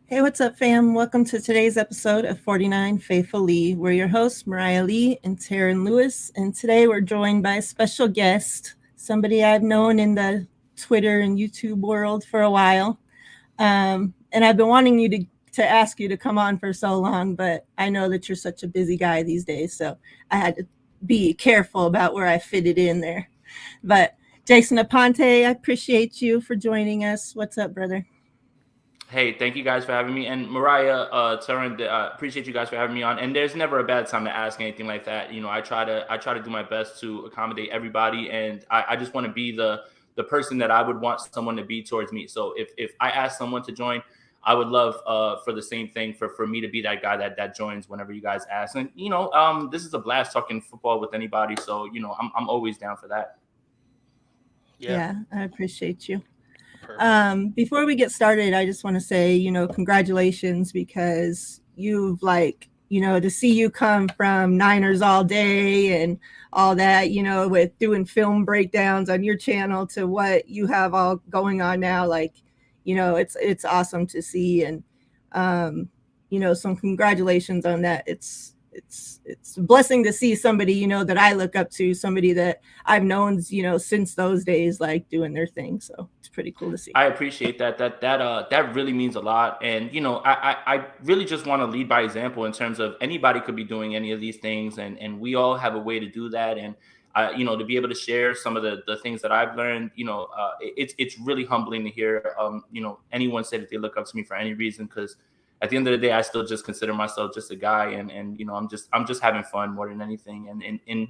Hey, what's up, fam? Welcome to today's episode of 49 Faithfully. We're your hosts, Miriah Lee and Teran Lewis, and today we're joined by a special guest, somebody I've known in the Twitter and YouTube world for a while. And I've been wanting to ask you to come on for so long, but I know that you're such a busy guy these days, so I had to be careful about where I fit it in there. But Jason Aponte, I appreciate you for joining us. What's up, brother? Hey, thank you guys for having me. And Mariah, Teran, appreciate you guys for having me on. And there's never a bad time to ask anything like that. I try to do my best to accommodate everybody, and I just want to be the person that I would want someone to be towards me. So if I ask someone to join, I would love for the same thing for me to be that guy that joins whenever you guys ask. And this is a blast talking football with anybody. So I'm always down for that. Yeah, Yeah, I appreciate you. perfect. Before we get started, I just want to say, congratulations because to see you come from Niners all day and all that, with doing film breakdowns on your channel to what you have all going on now, it's awesome to see. And, some congratulations on that. It's a blessing to see somebody, that I look up to, somebody that I've known, since those days, like doing their thing. So it's pretty cool to see. I appreciate that. That really means a lot. And I really just want to lead by example in terms of anybody could be doing any of these things, and we all have a way to do that. And to be able to share some of the things that I've learned, it's really humbling to hear anyone say that they look up to me for any reason, because at the end of the day, I still just consider myself just a guy, and I'm just having fun more than anything. And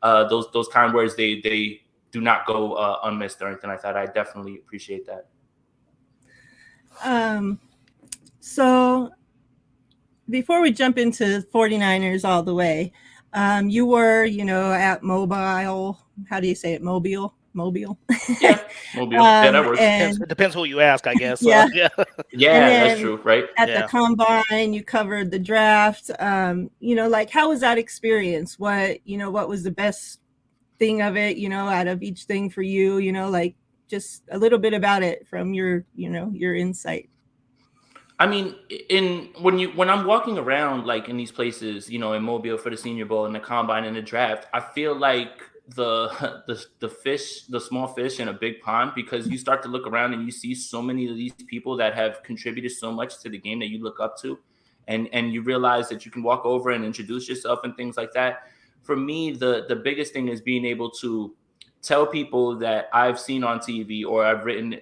those kind words, they do not go unmissed or anything like that. I definitely appreciate that. Um, so before we jump into 49ers all the way, you were, at Mobile. How do you say it? Mobile. Yeah, Mobile. Yeah, that works. Depends. And It depends who you ask, I guess. yeah, Yeah, and Yeah, that's then true, right? at the yeah. combine, you covered the draft. How was that experience? What was the best thing of it, out of each thing for you, just a little bit about it from your insight. I mean, in when I'm walking around like in these places, in Mobile for the Senior Bowl and the combine and the draft, I feel like the the fish, the small fish in a big pond, because you start to look around and you see so many of these people that have contributed so much to the game that you look up to, and you realize that you can walk over and introduce yourself and things like that. For me, the biggest thing is being able to tell people that I've seen on TV or I've written,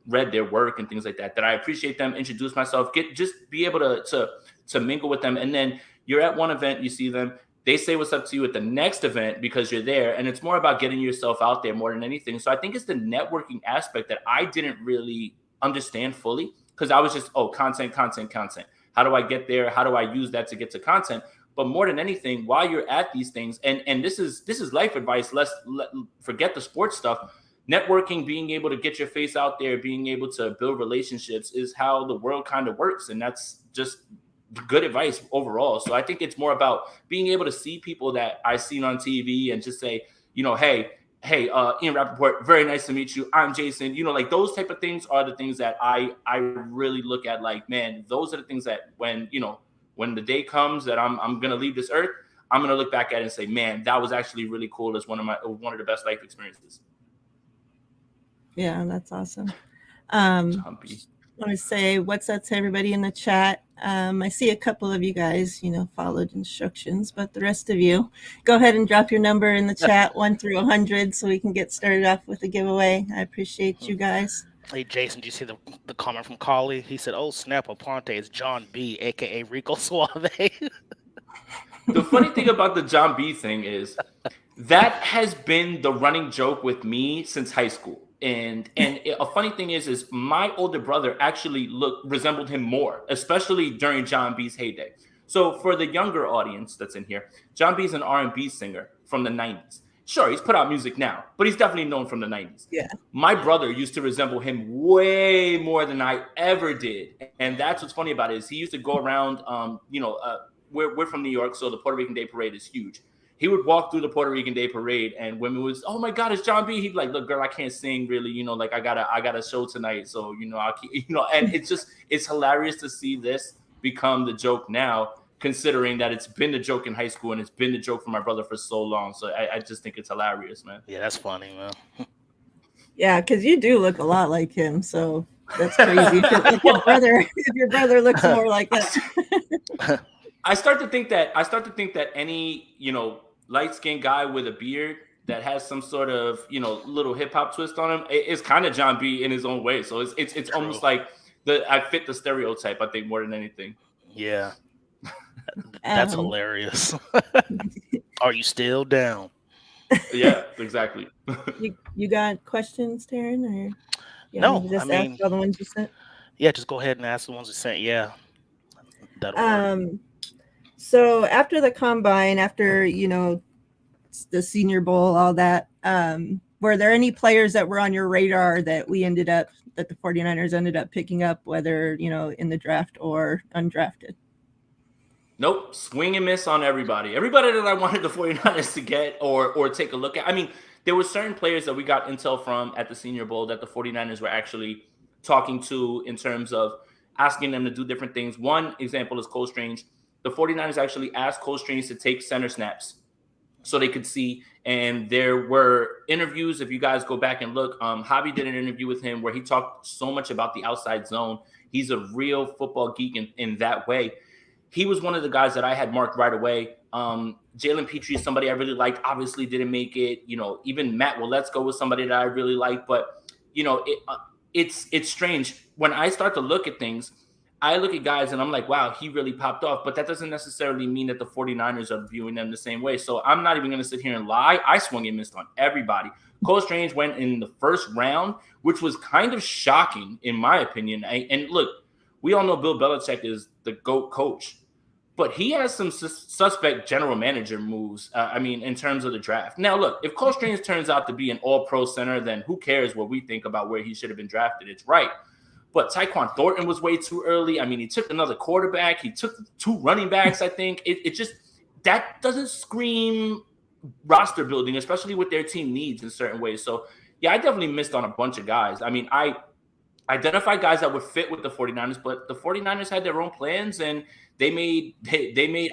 read their work and things like that, that I appreciate them, introduce myself, just be able to mingle with them. And then you're at one event, you see them, they say what's up to you at the next event because you're there. And it's more about getting yourself out there more than anything. So I think it's the networking aspect that I didn't really understand fully, because I was just, content, content, content. How do I get there? How do I use that to get to content? But more than anything, while you're at these things, and this is life advice. Forget the sports stuff. Networking, being able to get your face out there, being able to build relationships is how the world kind of works, and that's just good advice overall. So I think it's more about being able to see people that I've seen on TV and just say, hey, Ian Rappaport, very nice to meet you. I'm Jason. Like those type of things are the things that I really look at. Like, man, those are the things that when the day comes that I'm gonna leave this earth, I'm gonna look back at it and say, man, that was actually really cool. It's one of the best life experiences. Yeah, that's awesome. John B. I want to say what's up to everybody in the chat. I see a couple of you guys, followed instructions, but the rest of you, go ahead and drop your number in the chat, 1 through 100, so we can get started off with a giveaway. I appreciate you guys. Hey, Jason, do you see the comment from Collie? He said, "Oh snap, Aponte is John B, aka Rico Suave." The funny thing about the John B thing is that has been the running joke with me since high school. And a funny thing is my older brother actually resembled him more, especially during John B's heyday. So for the younger audience that's in here, John B's an R&B singer from the 90s. Sure, he's put out music now, but he's definitely known from the 90s. Yeah. My brother used to resemble him way more than I ever did. And that's what's funny about it, is he used to go around, we're from New York, so the Puerto Rican Day Parade is huge. he would walk through the Puerto Rican Day Parade, and women was, oh my God, it's John B. He'd be like, look, girl, I can't sing really, like I got a show tonight, so I'll keep, and it's hilarious to see this become the joke now, considering that it's been the joke in high school and it's been the joke for my brother for so long. So I just think it's hilarious, man. Yeah, that's funny, man. Yeah, because you do look a lot like him, so that's crazy. if your brother looks more like that. I start to think that any light-skinned guy with a beard that has some sort of little hip hop twist on him is kind of John B in his own way. So it's almost like I fit the stereotype, I think, more than anything. Yeah, that's hilarious. Are you still down? Yeah, exactly. You got questions, Teran? Or no, just ask all the ones you sent. Yeah, just go ahead and ask the ones you sent. Yeah, that'll work. So after the combine, after the Senior Bowl, all that, were there any players that were on your radar that the 49ers ended up picking up, whether in the draft or undrafted? Nope. Swing and miss on everybody. Everybody that I wanted the 49ers to get or take a look at. I mean, there were certain players that we got intel from at the Senior Bowl that the 49ers were actually talking to in terms of asking them to do different things. One example is Cole Strange. The 49ers actually asked Cole Strange to take center snaps so they could see. And there were interviews. If you guys go back and look, Javi did an interview with him where he talked so much about the outside zone. He's a real football geek in that way. He was one of the guys that I had marked right away. Jalen Petrie is somebody I really liked. Obviously didn't make it. Even Matt Willetsko was somebody that I really liked. But, it's strange. When I start to look at things, I look at guys and I'm like, wow, he really popped off. But that doesn't necessarily mean that the 49ers are viewing them the same way. So I'm not even going to sit here and lie. I swung and missed on everybody. Cole Strange went in the first round, which was kind of shocking in my opinion. And look, we all know Bill Belichick is the GOAT coach, but he has some suspect general manager moves, in terms of the draft. Now, look, if Cole Strange turns out to be an all-pro center, then who cares what we think about where he should have been drafted? It's right. But Tyquan Thornton was way too early. I mean, he took another quarterback. He took 2 running backs, I think. It just – that doesn't scream roster building, especially with their team needs in certain ways. So, yeah, I definitely missed on a bunch of guys. I mean, I identified guys that would fit with the 49ers, but the 49ers had their own plans, and they made,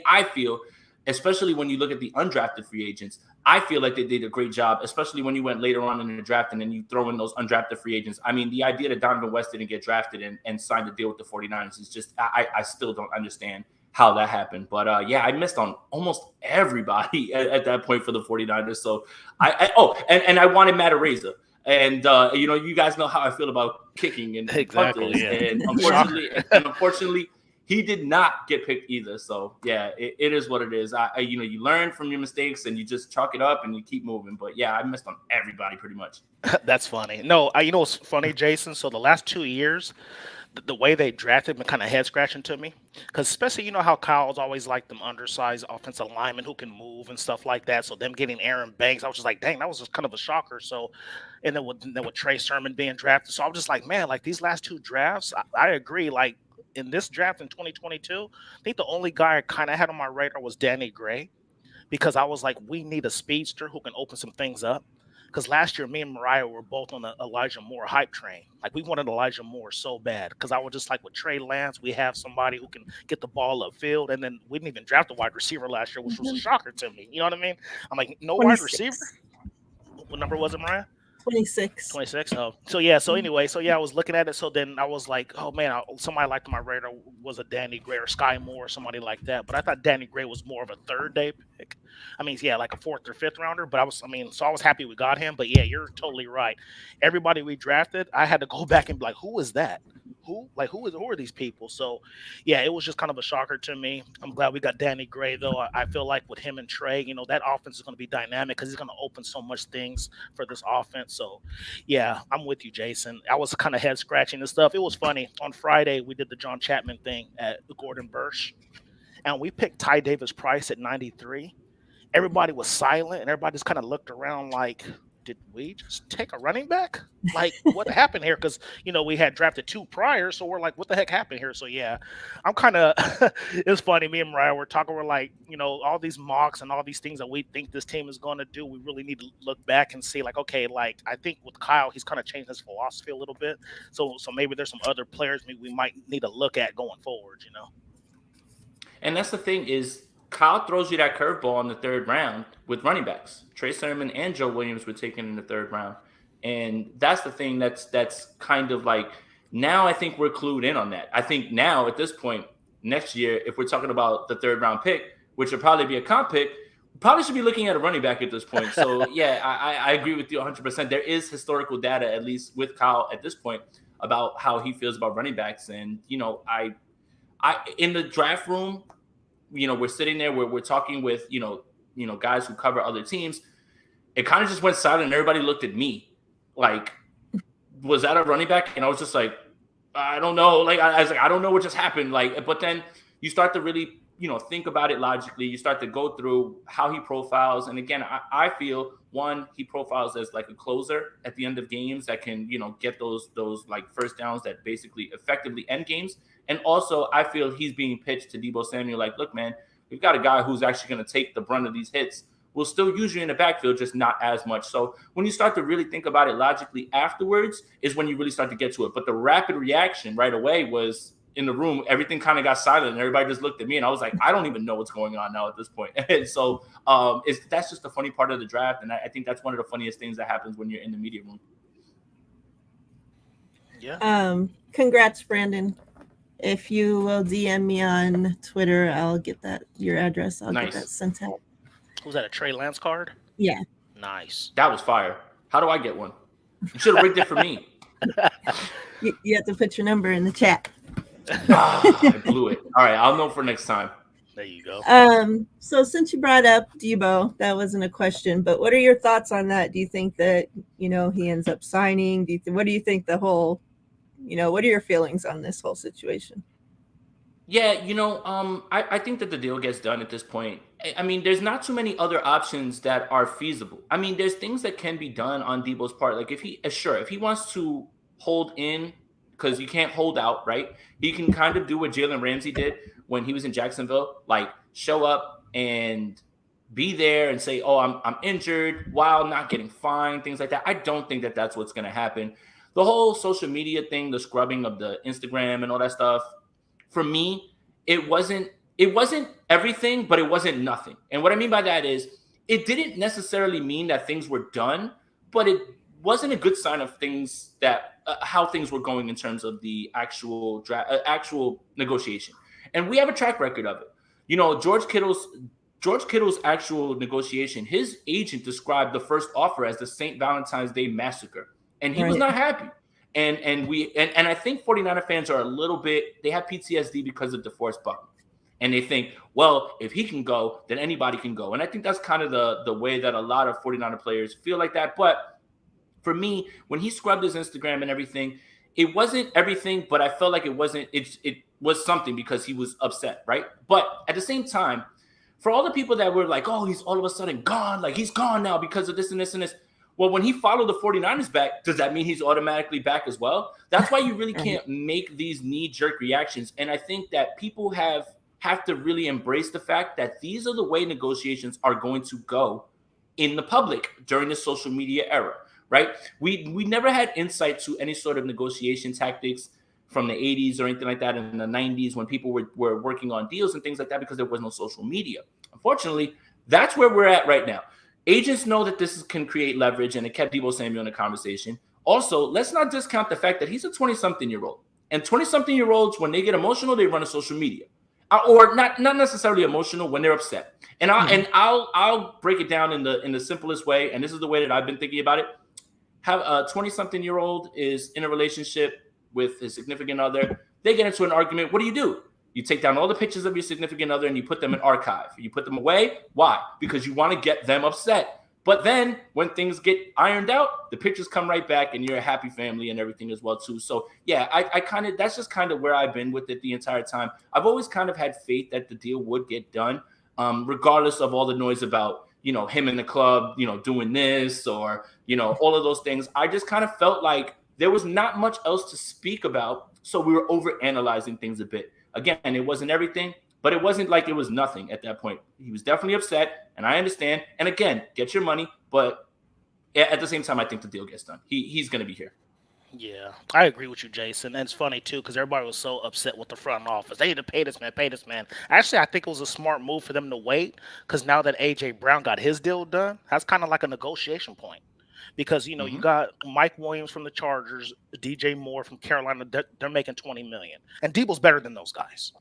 I feel, especially when you look at the undrafted free agents, I feel like they did a great job, especially when you went later on in the draft and then you throw in those undrafted free agents. I mean, the idea that Donovan West didn't get drafted and signed a deal with the 49ers is just, I still don't understand how that happened. But I missed on almost everybody at that point for the 49ers. So I wanted Matt Araiza. And you guys know how I feel about kicking and punters. Yeah. And unfortunately, he did not get picked either. So yeah, it is what it is. You learn from your mistakes and you just chalk it up and you keep moving. But yeah, I missed on everybody pretty much. That's funny. No, what's funny, Jason? So the last 2 years, the way they drafted been kind of head scratching to me, because especially how Kyle's always like them undersized offensive linemen who can move and stuff like that. So them getting Aaron Banks, I was just like, dang, that was just kind of a shocker. So, and then with Trey Sermon being drafted, so I was just like, man, like these last 2 drafts, I agree. Like in this draft in 2022, I think the only guy I kind of had on my radar was Danny Gray, because I was like, we need a speedster who can open some things up. Because last year, me and Miriah were both on the Elijah Moore hype train. Like, we wanted Elijah Moore so bad. Because I was just like, with Trey Lance, we have somebody who can get the ball upfield. And then we didn't even draft a wide receiver last year, which was a shocker to me. You know what I mean? I'm like, no 26. Wide receiver? What number was it, Miriah? 26. 26. Oh, so yeah. So anyway, I was looking at it. So then I was like, oh man, somebody like my radar was a Danny Gray or Sky Moore or somebody like that. But I thought Danny Gray was more of a 3rd day pick. I mean, yeah, like a 4th or 5th rounder. But so I was happy we got him. But yeah, you're totally right. Everybody we drafted, I had to go back and be like, who is that? Who are these people? So yeah, it was just kind of a shocker to me. I'm glad we got Danny Gray though. I feel like with him and Trey, that offense is going to be dynamic because he's going to open so much things for this offense. So yeah, I'm with you, Jason. I was kind of head scratching and stuff. It was funny. On Friday, we did the John Chapman thing at Gordon Bursch, and we picked Ty Davis Price at 93. Everybody was silent, and everybody just kind of looked around like, did we just take a running back? Like, what happened here? Because, we had drafted 2 prior, so we're like, what the heck happened here? So, yeah, I'm kind of, it's funny, me and Miriah were talking, we're like, all these mocks and all these things that we think this team is going to do, we really need to look back and see, like, okay, like, I think with Kyle, he's kind of changed his philosophy a little bit. So maybe there's some other players maybe we might need to look at going forward, And that's the thing is, Kyle throws you that curveball in the 3rd round with running backs. Trey Sermon and Joe Williams were taken in the 3rd round. And that's the thing that's kind of like, now I think we're clued in on that. I think now at this point, next year, if we're talking about the 3rd round pick, which would probably be a comp pick, we probably should be looking at a running back at this point. So, yeah, I agree with you 100%. There is historical data, at least with Kyle at this point, about how he feels about running backs. And, I in the draft room, we're sitting there, we're talking with, guys who cover other teams. It kind of just went silent and everybody looked at me like, was that a running back? And I was just like, I don't know. Like, I was like, I don't know what just happened. Like, but then you start to really, think about it logically. You start to go through how he profiles. And again, I feel, one, he profiles as like a closer at the end of games that can, get those like first downs that basically effectively end games. And also, I feel he's being pitched to Deebo Samuel like, look, man, we've got a guy who's actually going to take the brunt of these hits. We'll still use you in the backfield, just not as much. So when you start to really think about it logically afterwards is when you really start to get to it. But the rapid reaction right away was in the room. Everything kind of got silent and everybody just looked at me. And I was like, I don't even know what's going on now at this point. And so that's just the funny part of the draft. And I think that's one of the funniest things that happens when you're in the media room. Yeah. Congrats, Brandon. If you will DM me on Twitter, I'll get your address. I'll get that sent out. Was that a Trey Lance card? Yeah. Nice. That was fire. How do I get one? You should have rigged it for me. You have to put your number in the chat. I blew it. All right, I'll know for next time. There you go. So since you brought up Deebo, that wasn't a question, but what are your thoughts on that? Do you think that, he ends up signing? What do you think the whole, what are your feelings on this whole situation? Yeah, I think that the deal gets done at this point. I mean, there's not too many other options that are feasible. I mean, there's things that can be done on Deebo's part. Like if he wants to hold in, because you can't hold out, right? He can kind of do what Jalen Ramsey did when he was in Jacksonville, like show up and be there and say, oh, I'm injured while not getting fined, things like that. I don't think that that's what's going to happen. The whole social media thing, the scrubbing of the Instagram and all that stuff, for me, it wasn't everything, but it wasn't nothing. And what I mean by that is it didn't necessarily mean that things were done, but it wasn't a good sign of things that how things were going in terms of the actual negotiation. And we have a track record of it. George Kittle's actual negotiation, his agent described the first offer as the St. Valentine's Day massacre, and he was not happy. And I think 49er fans are a little bit, they have PTSD because of DeForest Buckner. And they think, well, if he can go, then anybody can go. And I think that's kind of the way that a lot of 49er players feel like that. But for me, when he scrubbed his Instagram and everything, it wasn't everything, but I felt like it was something because he was upset, right? But at the same time, for all the people that were like, oh, he's all of a sudden gone, like he's gone now because of this and this and this. Well, when he followed the 49ers back, does that mean he's automatically back as well? That's why you really can't make these knee-jerk reactions. And I think that people have to really embrace the fact that these are the way negotiations are going to go in the public during the social media era, right? We never had insight to any sort of negotiation tactics from the 80s or anything like that in the 90s when people were working on deals and things like that because there was no social media. Unfortunately, that's where we're at right now. Agents know that this can create leverage, and it kept Deebo Samuel in the conversation. Also, let's not discount the fact that he's a 20-something-year-old. And 20-something-year-olds, when they get emotional, they run to social media. Or not necessarily emotional, when they're upset. And I'll break it down in the simplest way, and this is the way that I've been thinking about it. Have a 20-something-year-old is in a relationship with his significant other. They get into an argument. What do? You take down all the pictures of your significant other and you put them in archive. You put them away. Why? Because you want to get them upset. But then when things get ironed out, the pictures come right back and you're a happy family and everything as well too. So yeah, I kind of, that's just kind of where I've been with it the entire time. I've always kind of had faith that the deal would get done, regardless of all the noise about, him in the club, doing this or, all of those things. I just kind of felt like there was not much else to speak about. So we were overanalyzing things a bit. Again, it wasn't everything, but it wasn't like it was nothing at that point. He was definitely upset, and I understand. And again, get your money, but at the same time, I think the deal gets done. He's going to be here. Yeah, I agree with you, Jason. And it's funny, too, because everybody was so upset with the front office. They need to pay this man. Actually, I think it was a smart move for them to wait, because now that A.J. Brown got his deal done, that's kind of like a negotiation point. Because, you got Mike Williams from the Chargers, DJ Moore from Carolina. They're making $20 million. And Debo's better than those guys.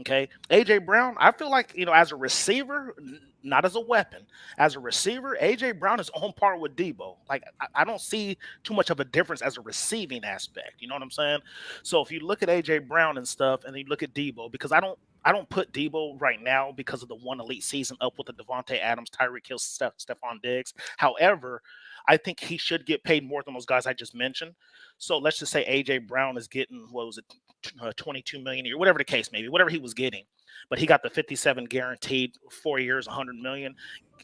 Okay. A.J. Brown, I feel like, as a receiver, not as a weapon, as a receiver, A.J. Brown is on par with Debo. Like, I don't see too much of a difference as a receiving aspect. You know what I'm saying? So if you look at A.J. Brown and stuff, and you look at Debo, because I don't put Debo right now because of the one elite season up with the Devontae Adams, Tyreek Hill, Stephon Diggs. However, I think he should get paid more than those guys I just mentioned. So let's just say A.J. Brown is getting, $22 million a year, whatever the case may be, whatever he was getting. But he got the 57 guaranteed, 4 years, $100 million.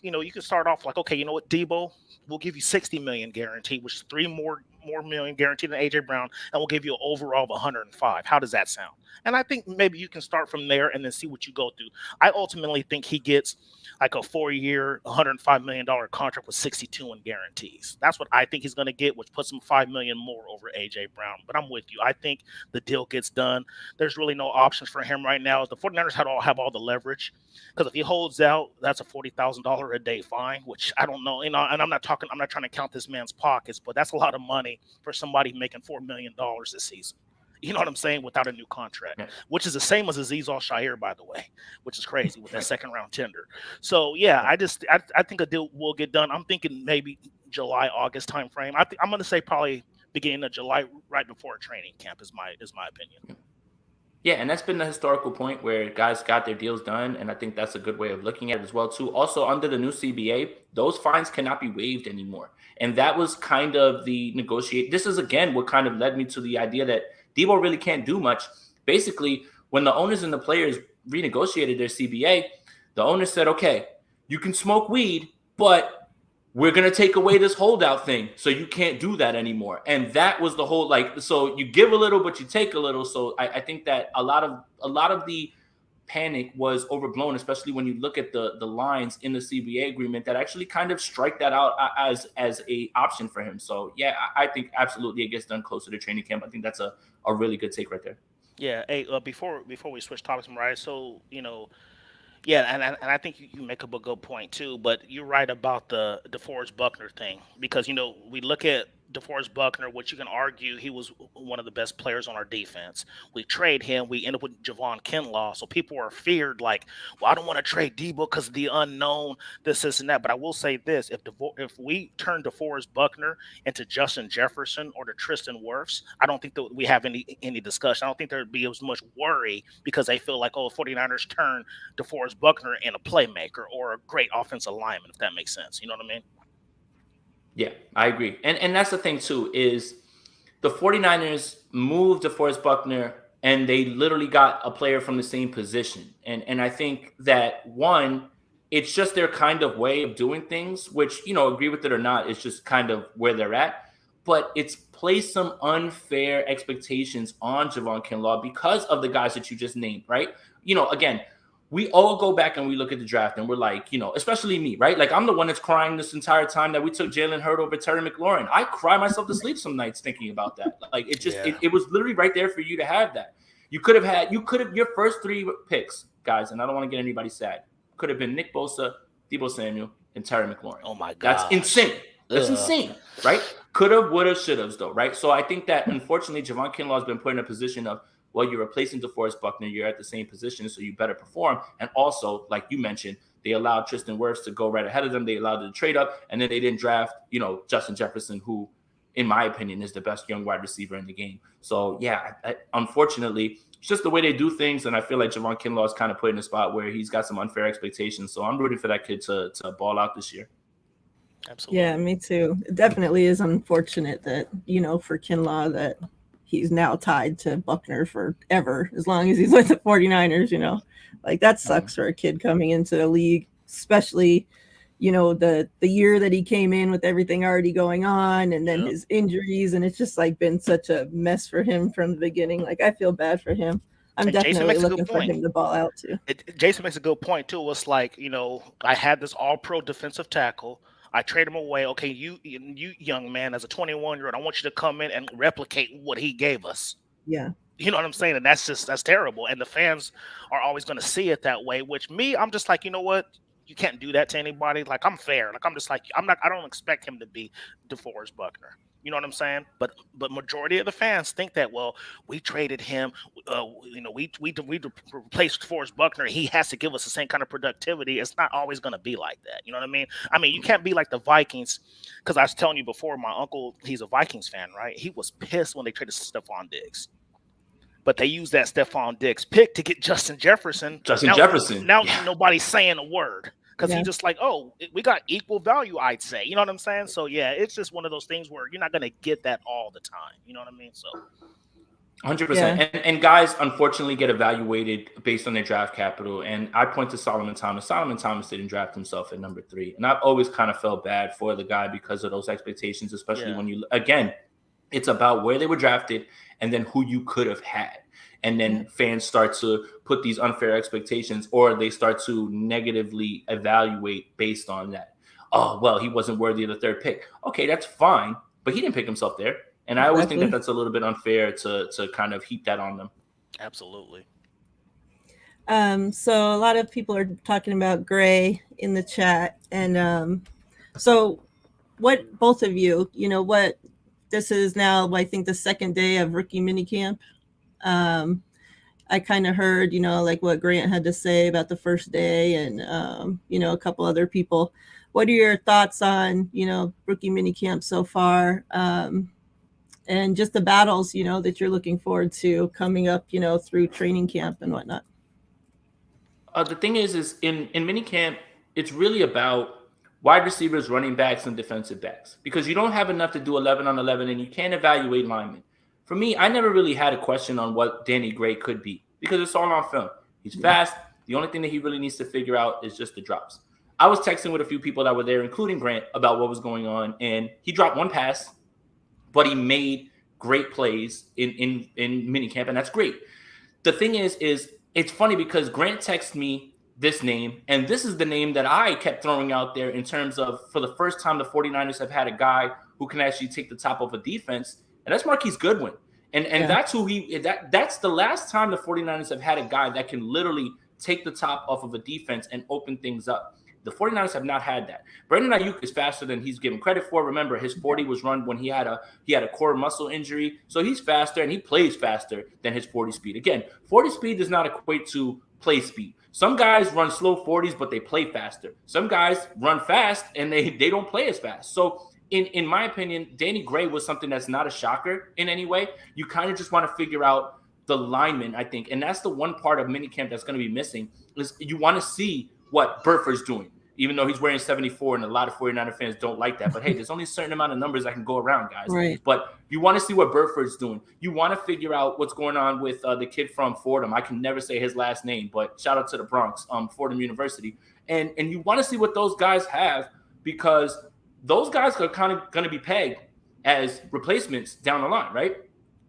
You can start off like, okay, you know what, Debo, we'll give you $60 million guaranteed, which is $3 more million guaranteed than A.J. Brown, and we'll give you an overall of 105. How does that sound? And I think maybe you can start from there and then see what you go through. I ultimately think he gets like a 4-year, $105 million contract with 62 in guarantees. That's what I think he's going to get, which puts him $5 million more over A.J. Brown. But I'm with you. I think the deal gets done. There's really no options for him right now. The 49ers have all the leverage, because if he holds out, that's a $40,000 a day fine, which I don't know. And I'm not trying to count this man's pockets, but that's a lot of money for somebody making $4 million this season. You know what I'm saying? Without a new contract, which is the same as Azeez Al-Shaair, by the way, which is crazy with that second round tender. So yeah, I think a deal will get done. I'm thinking maybe July, August timeframe. I'm going to say probably beginning of July, right before training camp is my opinion. Yeah, and that's been the historical point where guys got their deals done, and I think that's a good way of looking at it as well too. Also, under the new CBA, those fines cannot be waived anymore, and that was kind of the negotiate. This is again what kind of led me to the idea that Debo really can't do much. Basically, when the owners and the players renegotiated their CBA, the owners said, okay, you can smoke weed, but we're going to take away this holdout thing. So you can't do that anymore. And that was the whole, so you give a little, but you take a little. So I think that a lot of the panic was overblown, especially when you look at the lines in the CBA agreement that actually kind of strike that out as a option for hhim. So yeah, I think absolutely it gets done closer to training camp. I think that's a really good take right there. Yeah. Hey, before we switch topics, Miriah, so yeah, and I think you make up a good point too. But you're right about the DeForest Buckner thing, because we look at DeForest Buckner, which you can argue he was one of the best players on our defense. We trade him. We end up with Javon Kinlaw. So people are feared like, well, I don't want to trade Debo because of the unknown, this, and that. But I will say this. If we turn DeForest Buckner into Justin Jefferson or to Tristan Wirfs, I don't think that we have any discussion. I don't think there'd be as much worry because they feel like, 49ers turn DeForest Buckner in a playmaker or a great offensive lineman, if that makes sense. You know what I mean? Yeah, I agree. And that's the thing, too, is the 49ers moved DeForest Buckner, and they literally got a player from the same position. And I think that, one, it's just their kind of way of doing things, which, agree with it or not, it's just kind of where they're at. But it's placed some unfair expectations on Javon Kinlaw because of the guys that you just named, right? Again, we all go back and we look at the draft and we're like, especially me, right? Like, I'm the one that's crying this entire time that we took Jalen Hurd over Terry McLaurin. I cry myself to sleep some nights thinking about that. Like, it was literally right there for you to have that. You could have your first 3 picks, guys, and I don't want to get anybody sad, could have been Nick Bosa, Deebo Samuel, and Terry McLaurin. Oh my God. That's insane. That's insane, right? Could have, would have, should have, though, right? So I think that, unfortunately, Javon Kinlaw has been put in a position of, well, you're replacing DeForest Buckner. You're at the same position, so you better perform. And also, like you mentioned, they allowed Tristan Wirfs to go right ahead of them. They allowed them to trade up, and then they didn't draft, Justin Jefferson, who, in my opinion, is the best young wide receiver in the game. So, yeah, unfortunately, it's just the way they do things, and I feel like Javon Kinlaw is kind of put in a spot where he's got some unfair expectations. So I'm rooting for that kid to ball out this year. Absolutely. Yeah, me too. It definitely is unfortunate that, for Kinlaw, that he's now tied to Buckner forever, as long as he's with the 49ers, Like, that sucks for a kid coming into the league, especially, you know, the year that he came in with everything already going on, and then his injuries, and it's just like been such a mess for him from the beginning. Like, I feel bad for him. I'm And Jason definitely makes a good looking for point. him to ball out too. Jason makes a good point too. It's like, I had this all-pro defensive tackle. I trade him away. Okay, you young man, as a 21-year-old, I want you to come in and replicate what he gave us. Yeah. You know what I'm saying? And that's terrible. And the fans are always going to see it that way, which I'm just like, you know what? You can't do that to anybody. Like, I'm fair. Like, I'm just like, I don't expect him to be DeForest Buckner. You know what I'm saying? But majority of the fans think that, well, we traded him. We replaced DeForest Buckner. He has to give us the same kind of productivity. It's not always going to be like that. You know what I mean? I mean, you can't be like the Vikings, because I was telling you before, my uncle, he's a Vikings fan, right? He was pissed when they traded Stephon Diggs. But they used that Stephon Diggs pick to get Justin Jefferson. Now nobody's saying a word, because he's just like, oh, we got equal value, I'd say. You know what I'm saying? So, yeah, it's just one of those things where you're not going to get that all the time. You know what I mean? So 100%. And guys, unfortunately, get evaluated based on their draft capital. And I point to Solomon Thomas. Solomon Thomas didn't draft himself at number 3. And I've always kind of felt bad for the guy because of those expectations, especially when you, again, it's about where they were drafted and then who you could have had. And then fans start to put these unfair expectations, or they start to negatively evaluate based on that. Oh, well, he wasn't worthy of the 3rd pick. Okay, that's fine, but he didn't pick himself there. And I always think that that's a little bit unfair to kind of heap that on them. Absolutely. So a lot of people are talking about Gray in the chat. And so what, both of you, what, this is now, I think, the 2nd day of rookie minicamp. I kind of heard, like what Grant had to say about the first day, and, a couple other people. What are your thoughts on, rookie minicamp so far? And just the battles, that you're looking forward to coming up, through training camp and whatnot. The thing is in minicamp, it's really about wide receivers, running backs, and defensive backs, because you don't have enough to do 11 on 11, and you can't evaluate linemen. For me, I never really had a question on what Danny Gray could be, because it's all on film. He's fast. The only thing that he really needs to figure out is just the drops. I was texting with a few people that were there, including Grant, about what was going on, and he dropped one pass, but he made great plays in minicamp, and that's great. The thing is it's funny because Grant texted me this name, and this is the name that I kept throwing out there in terms of, for the first time, the 49ers have had a guy who can actually take the top of a defense, and that's Marquise Goodwin. And that's who that's the last time the 49ers have had a guy that can literally take the top off of a defense and open things up. The 49ers have not had that. Brandon Ayuk is faster than he's given credit for. Remember, his 40 was run when he had a core muscle injury. So he's faster, and he plays faster than his 40 speed. Again, 40 speed does not equate to play speed. Some guys run slow 40s, but they play faster. Some guys run fast, and they don't play as fast. So in my opinion, Danny Gray was something that's not a shocker in any way. You kind of just want to figure out the lineman, I think. And that's the one part of minicamp that's going to be missing, is you want to see what Burford's doing, even though he's wearing 74, and a lot of 49er fans don't like that. But, hey, there's only a certain amount of numbers that can go around, guys. Right. But you want to see what Burford's doing. You want to figure out what's going on with the kid from Fordham. I can never say his last name, but shout out to the Bronx, Fordham University. And you want to see what those guys have, because those guys are kind of going to be pegged as replacements down the line, right?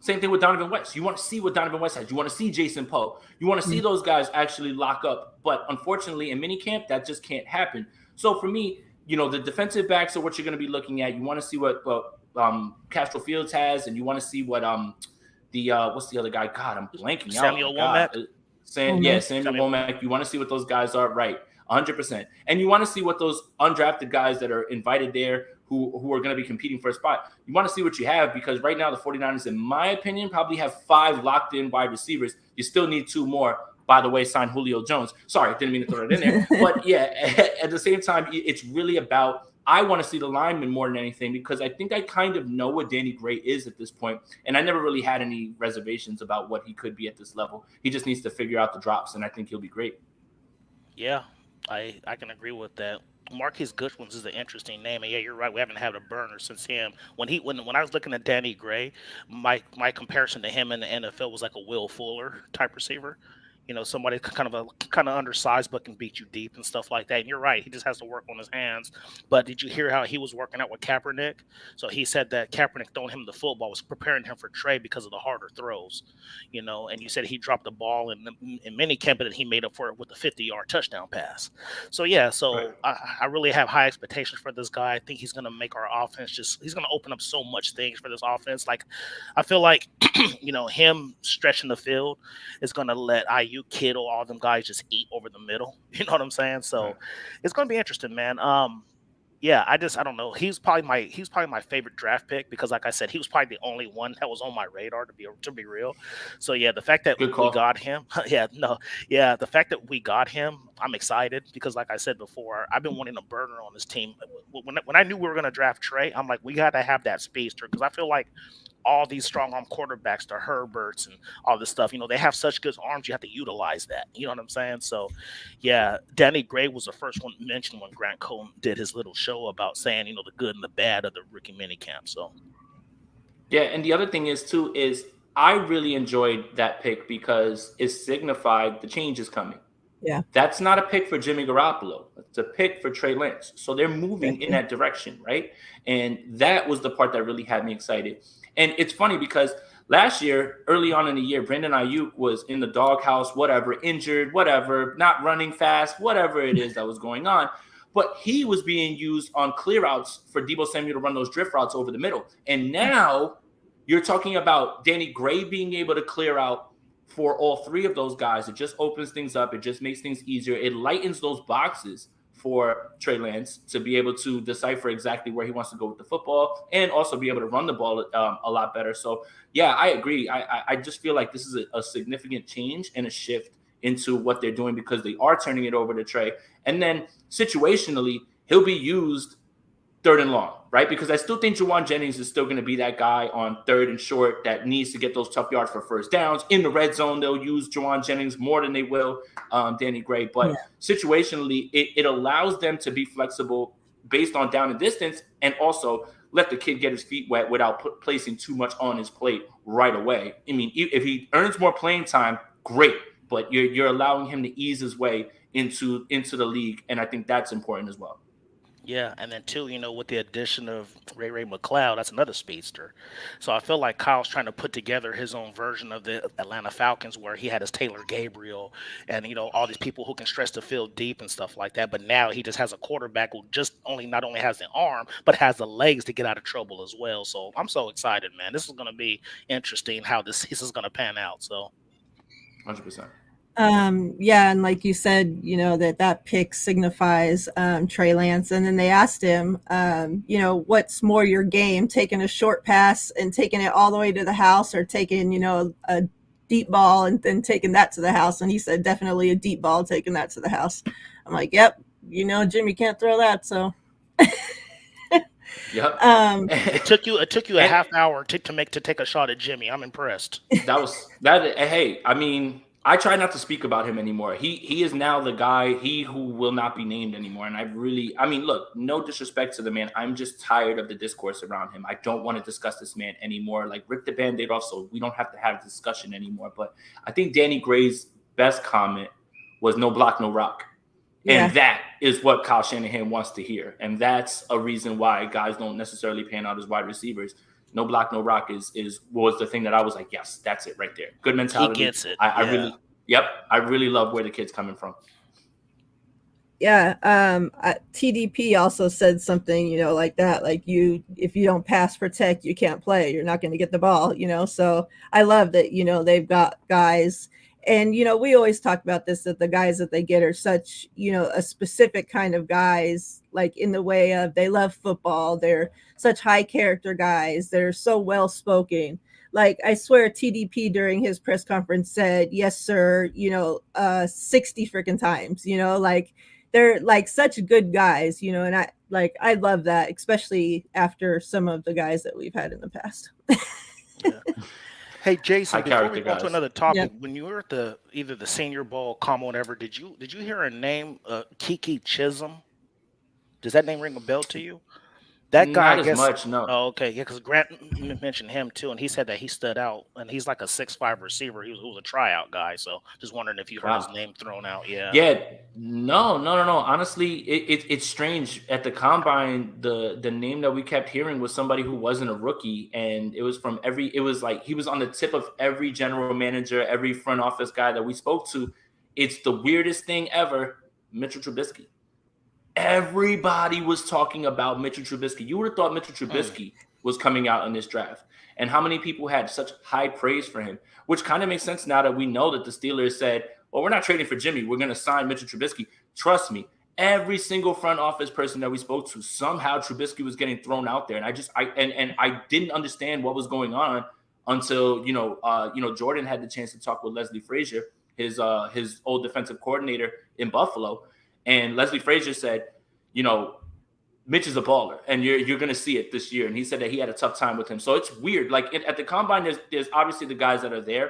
Same thing with Donovan West. You want to see what Donovan West has. You want to see Jason Poe. You want to see those guys actually lock up. But unfortunately, in minicamp, that just can't happen. So for me, the defensive backs are what you're going to be looking at. You want to see what Castro Fields has, and you want to see what what's the other guy? God, I'm blanking out. Samuel Womack. Samuel Womack. You want to see what those guys are, right? 100%. And you want to see what those undrafted guys that are invited there who are going to be competing for a spot, you want to see what you have, because right now the 49ers, in my opinion, probably have 5 locked in wide receivers. You still need 2 more. By the way, sign Julio Jones. Sorry, didn't mean to throw that in there. But yeah, at the same time, it's really about, I want to see the linemen more than anything, because I think I kind of know what Danny Gray is at this point, and I never really had any reservations about what he could be at this level. He just needs to figure out the drops, and I think he'll be great. Yeah, I can agree with that. Marquise Goodwin is an interesting name, and yeah, you're right. We haven't had a burner since him. When I was looking at Danny Gray, my comparison to him in the NFL was like a Will Fuller type receiver. Somebody kind of undersized but can beat you deep and stuff like that. And you're right, he just has to work on his hands. But did you hear how he was working out with Kaepernick? So he said that Kaepernick throwing him the football was preparing him for Trey because of the harder throws. And you said he dropped the ball in mini camp and he made up for it with a 50-yard touchdown pass. So yeah, Right. I really have high expectations for this guy. I think he's going to make our offense he's going to open up so much things for this offense. Like, I feel like him stretching the field is going to let IU, Kittle, all them guys just eat over the middle. You know what I'm saying? So Right. it's going to be interesting, man. Yeah, I don't know. He's probably my favorite draft pick because, like I said, he was probably the only one that was on my radar to be real. So yeah, the fact that Good we call. got him, the fact that we got him, I'm excited because, like I said before, I've been wanting a burner on this team. When I knew we were going to draft Trey, I'm like, we got to have that speedster because I feel like all these strong arm quarterbacks, the Herberts and all this stuff, they have such good arms. You have to utilize that. You know what I'm saying? So, yeah, Danny Gray was the first one mentioned when Grant Cohn did his little show about saying, the good and the bad of the rookie minicamp. So, Yeah, and the other thing is I really enjoyed that pick because it signified the change is coming. Yeah. That's not a pick for Jimmy Garoppolo. It's a pick for Trey Lance. So they're moving in that direction, right? And that was the part that really had me excited. And it's funny because last year, early on in the year, Brandon Ayuk was in the doghouse, whatever, injured, whatever, not running fast, whatever it is that was going on. But he was being used on clear outs for Deebo Samuel to run those drift routes over the middle. And now you're talking about Danny Gray being able to clear out for all three of those guys. It just opens things up. It just makes things easier. It lightens those boxes for Trey Lance to be able to decipher exactly where he wants to go with the football and also be able to run the ball a lot better. So, yeah, I agree. I just feel like this is a significant change and a shift into what they're doing because they are turning it over to Trey. And then situationally, he'll be used third and long, right? Because I still think Juwan Jennings is still going to be that guy on third and short that needs to get those tough yards for first downs. In the red zone, they'll use Juwan Jennings more than they will Danny Gray. But situationally, it allows them to be flexible based on down and distance and also let the kid get his feet wet without placing too much on his plate right away. I mean, if he earns more playing time, great. But you're allowing him to ease his way into the league, and I think that's important as well. yeah, and then too, with the addition of Ray McLeod, that's another speedster. So I feel like Kyle's trying to put together his own version of the Atlanta Falcons, where he had his Taylor Gabriel and all these people who can stretch the field deep and stuff like that. But now he just has a quarterback who just not only has the arm, but has the legs to get out of trouble as well. So I'm so excited, man. This is going to be interesting how this is going to pan out. So, 100%. Yeah, and like you said, that pick signifies Trey Lance, and then they asked him, what's more your game, taking a short pass and taking it all the way to the house, or taking a deep ball and then taking that to the house? And he said definitely a deep ball, taking that to the house. I'm like, yep, Jimmy can't throw that, so. Yep. It took you a half hour to take a shot at Jimmy. I'm impressed. That. Hey, I mean, I try not to speak about him anymore. He is now the guy, he who will not be named anymore. And look, no disrespect to the man. I'm just tired of the discourse around him. I don't want to discuss this man anymore. Like, rip the Band-Aid off so we don't have to have a discussion anymore. But I think Danny Gray's best comment was no block, no rock. Yeah. And that is what Kyle Shanahan wants to hear. And that's a reason why guys don't necessarily pan out as wide receivers. No block, no rock was the thing that I was like, yes, that's it right there. Good mentality. He gets it. I really love where the kid's coming from. Yeah. TDP also said something, like that, like if you don't pass protect, you can't play. You're not going to get the ball, So I love that, they've got guys. And, we always talk about this, that the guys that they get are such, a specific kind of guys, like in the way of they love football. They're such high character guys. They're so well spoken. Like, I swear TDP during his press conference said, yes, sir, 60 freaking times, like they're like such good guys, and I love that, especially after some of the guys that we've had in the past. Yeah. Hey, Jason, before we go to another topic, when you were at either the Senior Bowl, or whatever, did you hear a name, Kiki Chisholm? Does that name ring a bell to you? That guy, Not I as guess. much, no. Oh, okay, yeah, because Grant mentioned him too, and he said that he stood out, and he's like a 6'5" receiver. He was a tryout guy, so just wondering if you heard his Wow. name thrown out. Yeah. Yeah, no. Honestly, it's strange. At the combine, the name that we kept hearing was somebody who wasn't a rookie, and it was from it was like he was on the tip of every general manager, every front office guy that we spoke to. It's the weirdest thing ever, Mitchell Trubisky. Everybody was talking about Mitchell Trubisky. You would have thought Mitchell Trubisky was coming out in this draft. And how many people had such high praise for him, which kind of makes sense now that we know that the Steelers said, well, we're not trading for Jimmy. We're going to sign Mitchell Trubisky. Trust me, every single front office person that we spoke to, somehow Trubisky was getting thrown out there. And I didn't understand what was going on until, Jordan had the chance to talk with Leslie Frazier, his old defensive coordinator in Buffalo. And Leslie Frazier said, Mitch is a baller, and you're going to see it this year. And he said that he had a tough time with him. So it's weird. Like at the combine, there's obviously the guys that are there.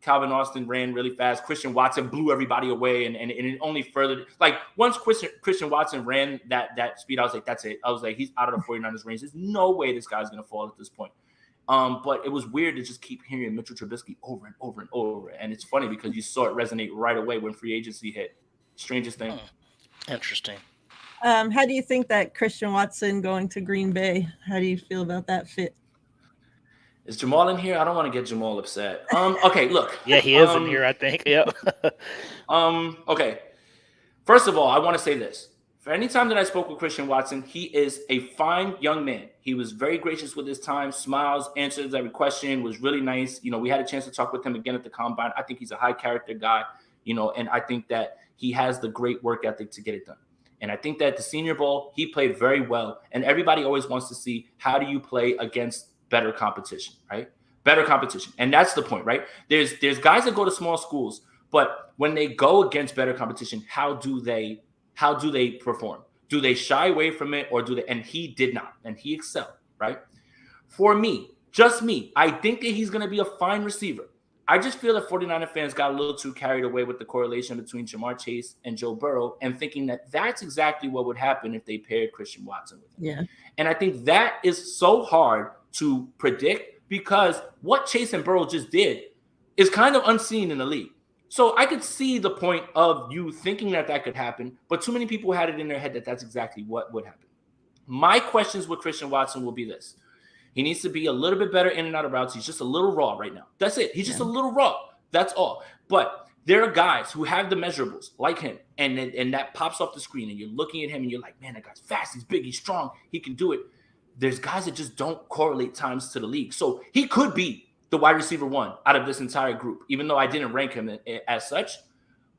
Calvin Austin ran really fast. Christian Watson blew everybody away, and it only further. Like once Christian Watson ran that speed, I was like, that's it. I was like, he's out of the 49ers range. There's no way this guy's going to fall at this point. But it was weird to just keep hearing Mitchell Trubisky over and over and over. And it's funny because you saw it resonate right away when free agency hit. Strangest thing. Interesting. How do you think that Christian Watson going to Green Bay? How do you feel about that fit? Is Jamal in here? I don't want to get Jamal upset. Okay, look. Yeah, he is in here, I think. Yep. Okay. First of all, I want to say this. For any time that I spoke with Christian Watson, he is a fine young man. He was very gracious with his time, smiles, answers every question, was really nice. We had a chance to talk with him again at the combine. I think he's a high character guy, and I think that he has the great work ethic to get it done. And I think that the Senior Bowl, he played very well. And everybody always wants to see, how do you play against better competition, right? Better competition. And that's the point, right? There's guys that go to small schools, but when they go against better competition, how do they perform? Do they shy away from it, or do they? And he did not, and he excelled, right? For me, just me, I think that he's going to be a fine receiver. I just feel that 49er fans got a little too carried away with the correlation between Jamar Chase and Joe Burrow, and thinking that that's exactly what would happen if they paired Christian Watson with him. Yeah. And I think that is so hard to predict, because what Chase and Burrow just did is kind of unseen in the league. So I could see the point of you thinking that could happen, but too many people had it in their head that that's exactly what would happen. My questions with Christian Watson will be this. He needs to be a little bit better in and out of routes. He's just a little raw right now. That's it. He's just a little raw. That's all. But there are guys who have the measurables like him, and that pops off the screen, and you're looking at him, and you're like, man, that guy's fast. He's big. He's strong. He can do it. There's guys that just don't correlate times to the league. So he could be the wide receiver one out of this entire group, even though I didn't rank him as such.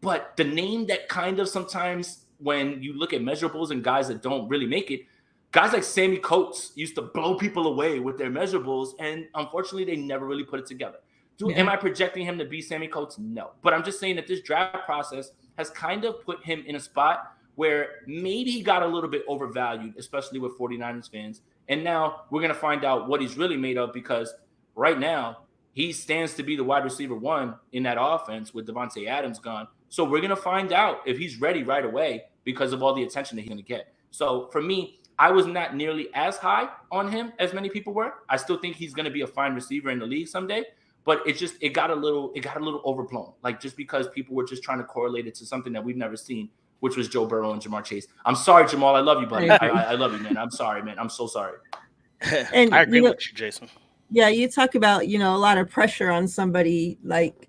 But the name that kind of sometimes, when you look at measurables and guys that don't really make it, guys like Sammy Coates used to blow people away with their measurables, and unfortunately, they never really put it together. Am I projecting him to be Sammy Coates? No. But I'm just saying that this draft process has kind of put him in a spot where maybe he got a little bit overvalued, especially with 49ers fans. And now we're going to find out what he's really made of, because right now he stands to be the wide receiver one in that offense with Devontae Adams gone. So we're going to find out if he's ready right away because of all the attention that he's going to get. So for me, I was not nearly as high on him as many people were. I still think he's going to be a fine receiver in the league someday, but it got a little overblown. Like, just because people were just trying to correlate it to something that we've never seen, which was Joe Burrow and Jamar Chase. I'm sorry, Jamal. I love you, buddy. I love you, man. I'm sorry, man. I'm so sorry. And I agree with you, Jason. Yeah, you talk about, a lot of pressure on somebody, like,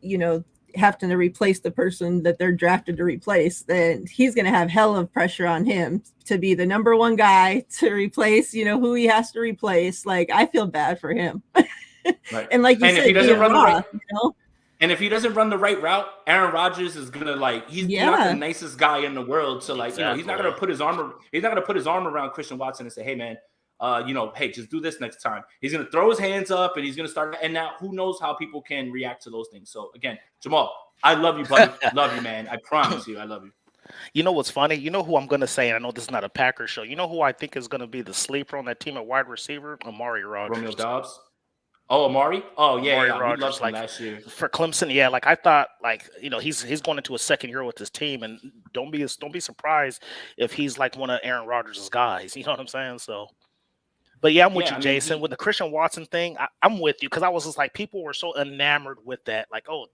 having to replace the person that they're drafted to replace. Then he's going to have hell of pressure on him to be the number one guy to replace, who he has to replace. Like, I feel bad for him. Right. And like you said, if he doesn't run raw, and if he doesn't run the right route, Aaron Rodgers is gonna he's not the nicest guy in the world to he's not gonna put his arm around Christian Watson and say, hey man, hey, just do this next time. He's gonna throw his hands up and he's gonna start. And now who knows how people can react to those things. So again, Jamal, I love you, buddy. Love you, man. I promise you, I love you. You know what's funny? You know who I'm going to say, and I know this is not a Packers show. You know who I think is going to be the sleeper on that team at wide receiver? Amari Rodgers. Romeo Dobbs? Oh, Amari? Oh, yeah, Amari yeah. We Rodgers, loved him like last year. for Clemson, yeah. Like I thought, like he's going into a second year with his team, and don't be surprised if he's like one of Aaron Rodgers' guys. You know what I'm saying? So. But yeah, I'm with Yeah, you, I mean, Jason. With the Christian Watson thing, I'm with you because I was just like, people were so enamored with that. Like, oh,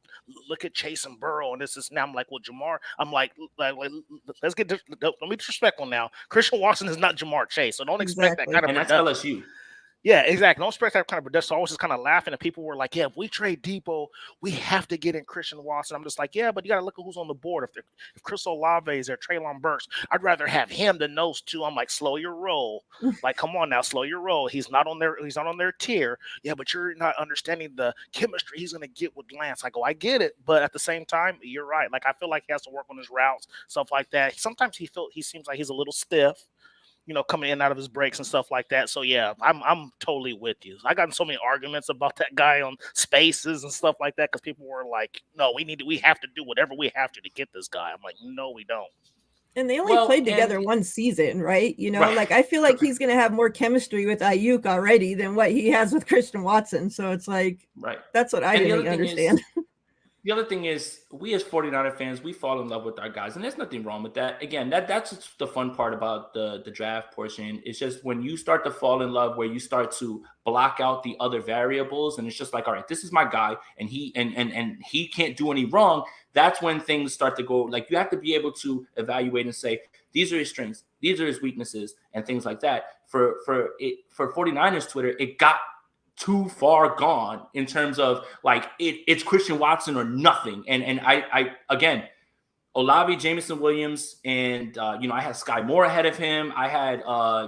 look at Chase and Burrow, and this is now. I'm like, well, Jamar. I'm like let's get. Don't be disrespectful now. Christian Watson is not Jamar Chase, so don't expect that Exactly. kind of and that's production. LSU. Yeah, exactly. Don't expect that kind of production. So I was just kind of laughing, and people were like, "Yeah, if we trade Depot, we have to get in Christian Watson." I'm just like, "Yeah, but you got to look at who's on the board. If Chris Olave is there, Treylon Burks, I'd rather have him than those two." I'm like, "Slow your roll. Like, come on now, slow your roll. He's not on their tier. Yeah, but you're not understanding the chemistry he's going to get with Lance." I go, "I get it, but at the same time, you're right. Like, I feel like he has to work on his routes, stuff like that. Sometimes he seems like he's a little stiff." Coming in and out of his breaks and stuff like that. So yeah, I'm totally with you. I got in so many arguments about that guy on Spaces and stuff like that because people were like, "No, we have to do whatever we have to get this guy." I'm like, "No, we don't." And they only played together one season, right? Right. Like I feel like he's going to have more chemistry with Ayuk already than what he has with Christian Watson. So it's like, right. That's what I didn't understand. The other thing is, we as 49er fans, we fall in love with our guys, and there's nothing wrong with that. Again, that's the fun part about the draft portion. It's just when you start to fall in love, where you start to block out the other variables, and it's just like, all right, this is my guy, and he can't do any wrong. That's when things start to go. Like, you have to be able to evaluate and say, these are his strengths, these are his weaknesses, and things like that. For 49ers Twitter, it got too far gone in terms of like it's Christian Watson or nothing. And I again, Olave, Jameson Williams, and I had Sky Moore ahead of him. I had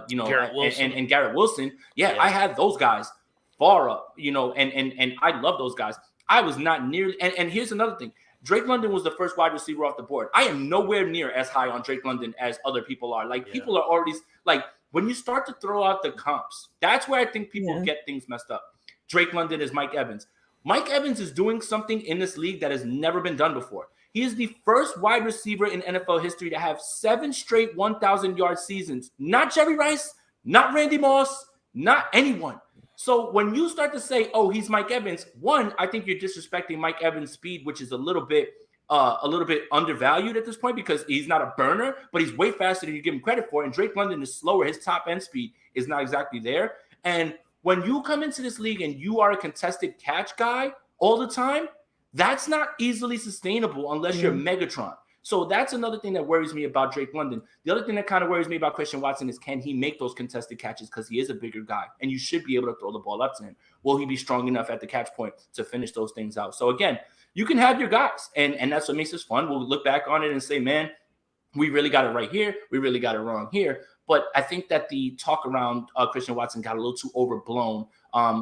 Garrett Wilson. And Garrett Wilson. Yeah, I had those guys far up, and I love those guys. I was not nearly and here's another thing. Drake London was the first wide receiver off the board. I am nowhere near as high on Drake London as other people are. Like, people are already like, when you start to throw out the comps, that's where I think people get things messed up. Drake London is Mike Evans. Mike Evans is doing something in this league that has never been done before. He is the first wide receiver in NFL history to have 7 straight 1,000-yard seasons. Not Jerry Rice, not Randy Moss, not anyone. So when you start to say, oh, he's Mike Evans, one, I think you're disrespecting Mike Evans' speed, which is a little bit undervalued at this point because he's not a burner, but he's way faster than you give him credit for. And Drake London is slower. His top end speed is not exactly there. And when you come into this league and you are a contested catch guy all the time, that's not easily sustainable unless you're Megatron. So that's another thing that worries me about Drake London. The other thing that kind of worries me about Christian Watson is, can he make those contested catches? Because he is a bigger guy, and you should be able to throw the ball up to him. Will he be strong enough at the catch point to finish those things out? So again, you can have your guys, and that's what makes this fun. We'll look back on it and say, man, we really got it right here. We really got it wrong here. But I think that the talk around Christian Watson got a little too overblown,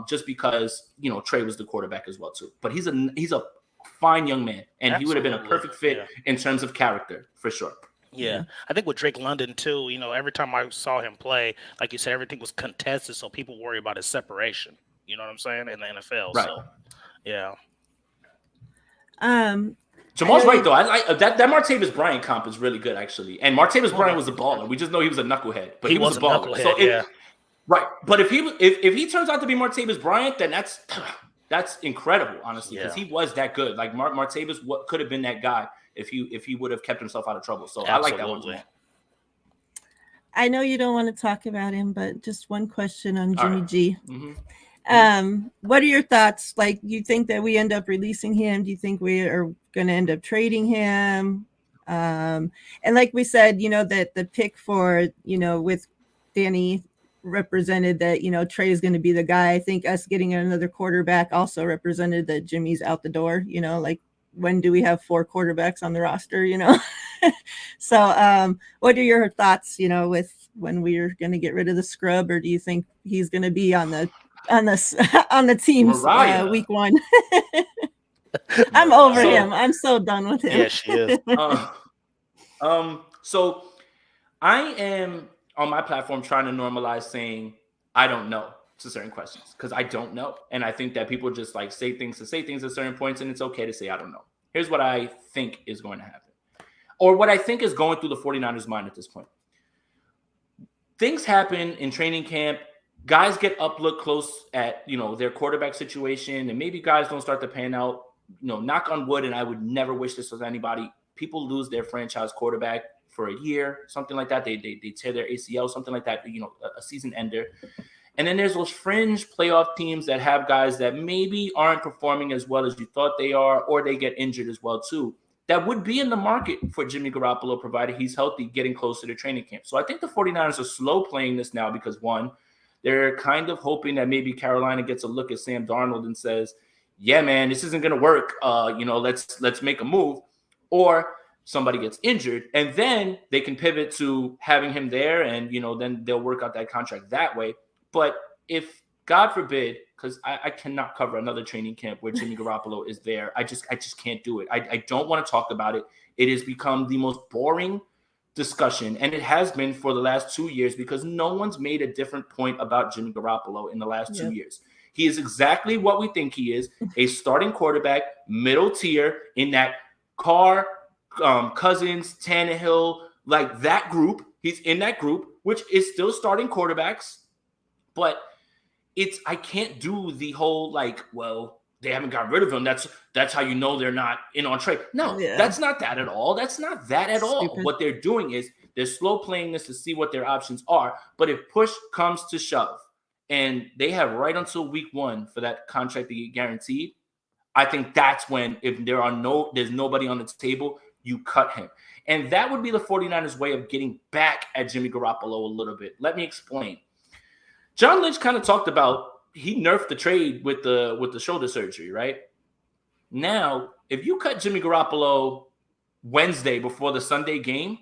just because Trey was the quarterback as well too. But he's a fine young man, and he would have been a perfect fit in terms of character for sure. Yeah, I think with Drake London too, every time I saw him play, like you said, everything was contested, so people worry about his separation. You know what I'm saying, in the NFL. Right. So, yeah. Jamal's right though. I like that Martavis Bryant comp is really good actually, and Martavis Bryant was a baller. We just know he was a knucklehead, but he was a baller. So right. But if he turns out to be Martavis Bryant, then that's incredible, honestly, because he was that good. Like Martavis could have been that guy if he would have kept himself out of trouble. So I like that one too. I know you don't want to talk about him, but just one question on Jimmy G. Mm-hmm. What are your thoughts? Like, you think that we end up releasing him? Do you think we are going to end up trading him? And like we said, that the pick for, with Danny represented that, Trey is going to be the guy. I think us getting another quarterback also represented that Jimmy's out the door, like, when do we have 4 quarterbacks on the roster, So what are your thoughts, with when we're going to get rid of the scrub, or do you think he's going to be on the team's week 1? I'm over him. I'm so done with him. Yeah, she is. So I am on my platform trying to normalize saying I don't know to certain questions, because I don't know. And I think that people just like say things at certain points, and it's okay to say I don't know. Here's what I think is going to happen, or what I think is going through the 49ers' mind at this point. Things happen in training camp guys get up look close at, their quarterback situation, and maybe guys don't start to pan out, knock on wood, and I would never wish this on anybody. People lose their franchise quarterback for a year, something like that. They tear their ACL, something like that, a season ender. And then there's those fringe playoff teams that have guys that maybe aren't performing as well as you thought they are, or they get injured as well too. That would be in the market for Jimmy Garoppolo, provided he's healthy, getting closer to training camp. So I think the 49ers are slow playing this now because, one, they're kind of hoping that maybe Carolina gets a look at Sam Darnold and says, yeah, man, this isn't going to work. Let's make a move. Or somebody gets injured, and then they can pivot to having him there, and, then they'll work out that contract that way. But if, God forbid, because I cannot cover another training camp where Jimmy Garoppolo is there. I just can't do it. I don't want to talk about it. It has become the most boring discussion, and it has been for the last 2 years because no one's made a different point about Jimmy Garoppolo in the last 2 years. He is exactly what we think he is, a starting quarterback, middle tier in that Carr, Cousins, Tannehill, like that group. He's in that group, which is still starting quarterbacks. But I can't do the whole they haven't got rid of him. That's how you know they're not in on Trey. No, that's not that at all. That's not that at all. What they're doing is they're slow playing this to see what their options are. But if push comes to shove, and they have right until week 1 for that contract to get guaranteed, I think that's when, if there's nobody on the table, you cut him. And that would be the 49ers' way of getting back at Jimmy Garoppolo a little bit. Let me explain. John Lynch kind of talked about he nerfed the trade with the shoulder surgery, right? Now, if you cut Jimmy Garoppolo Wednesday before the Sunday game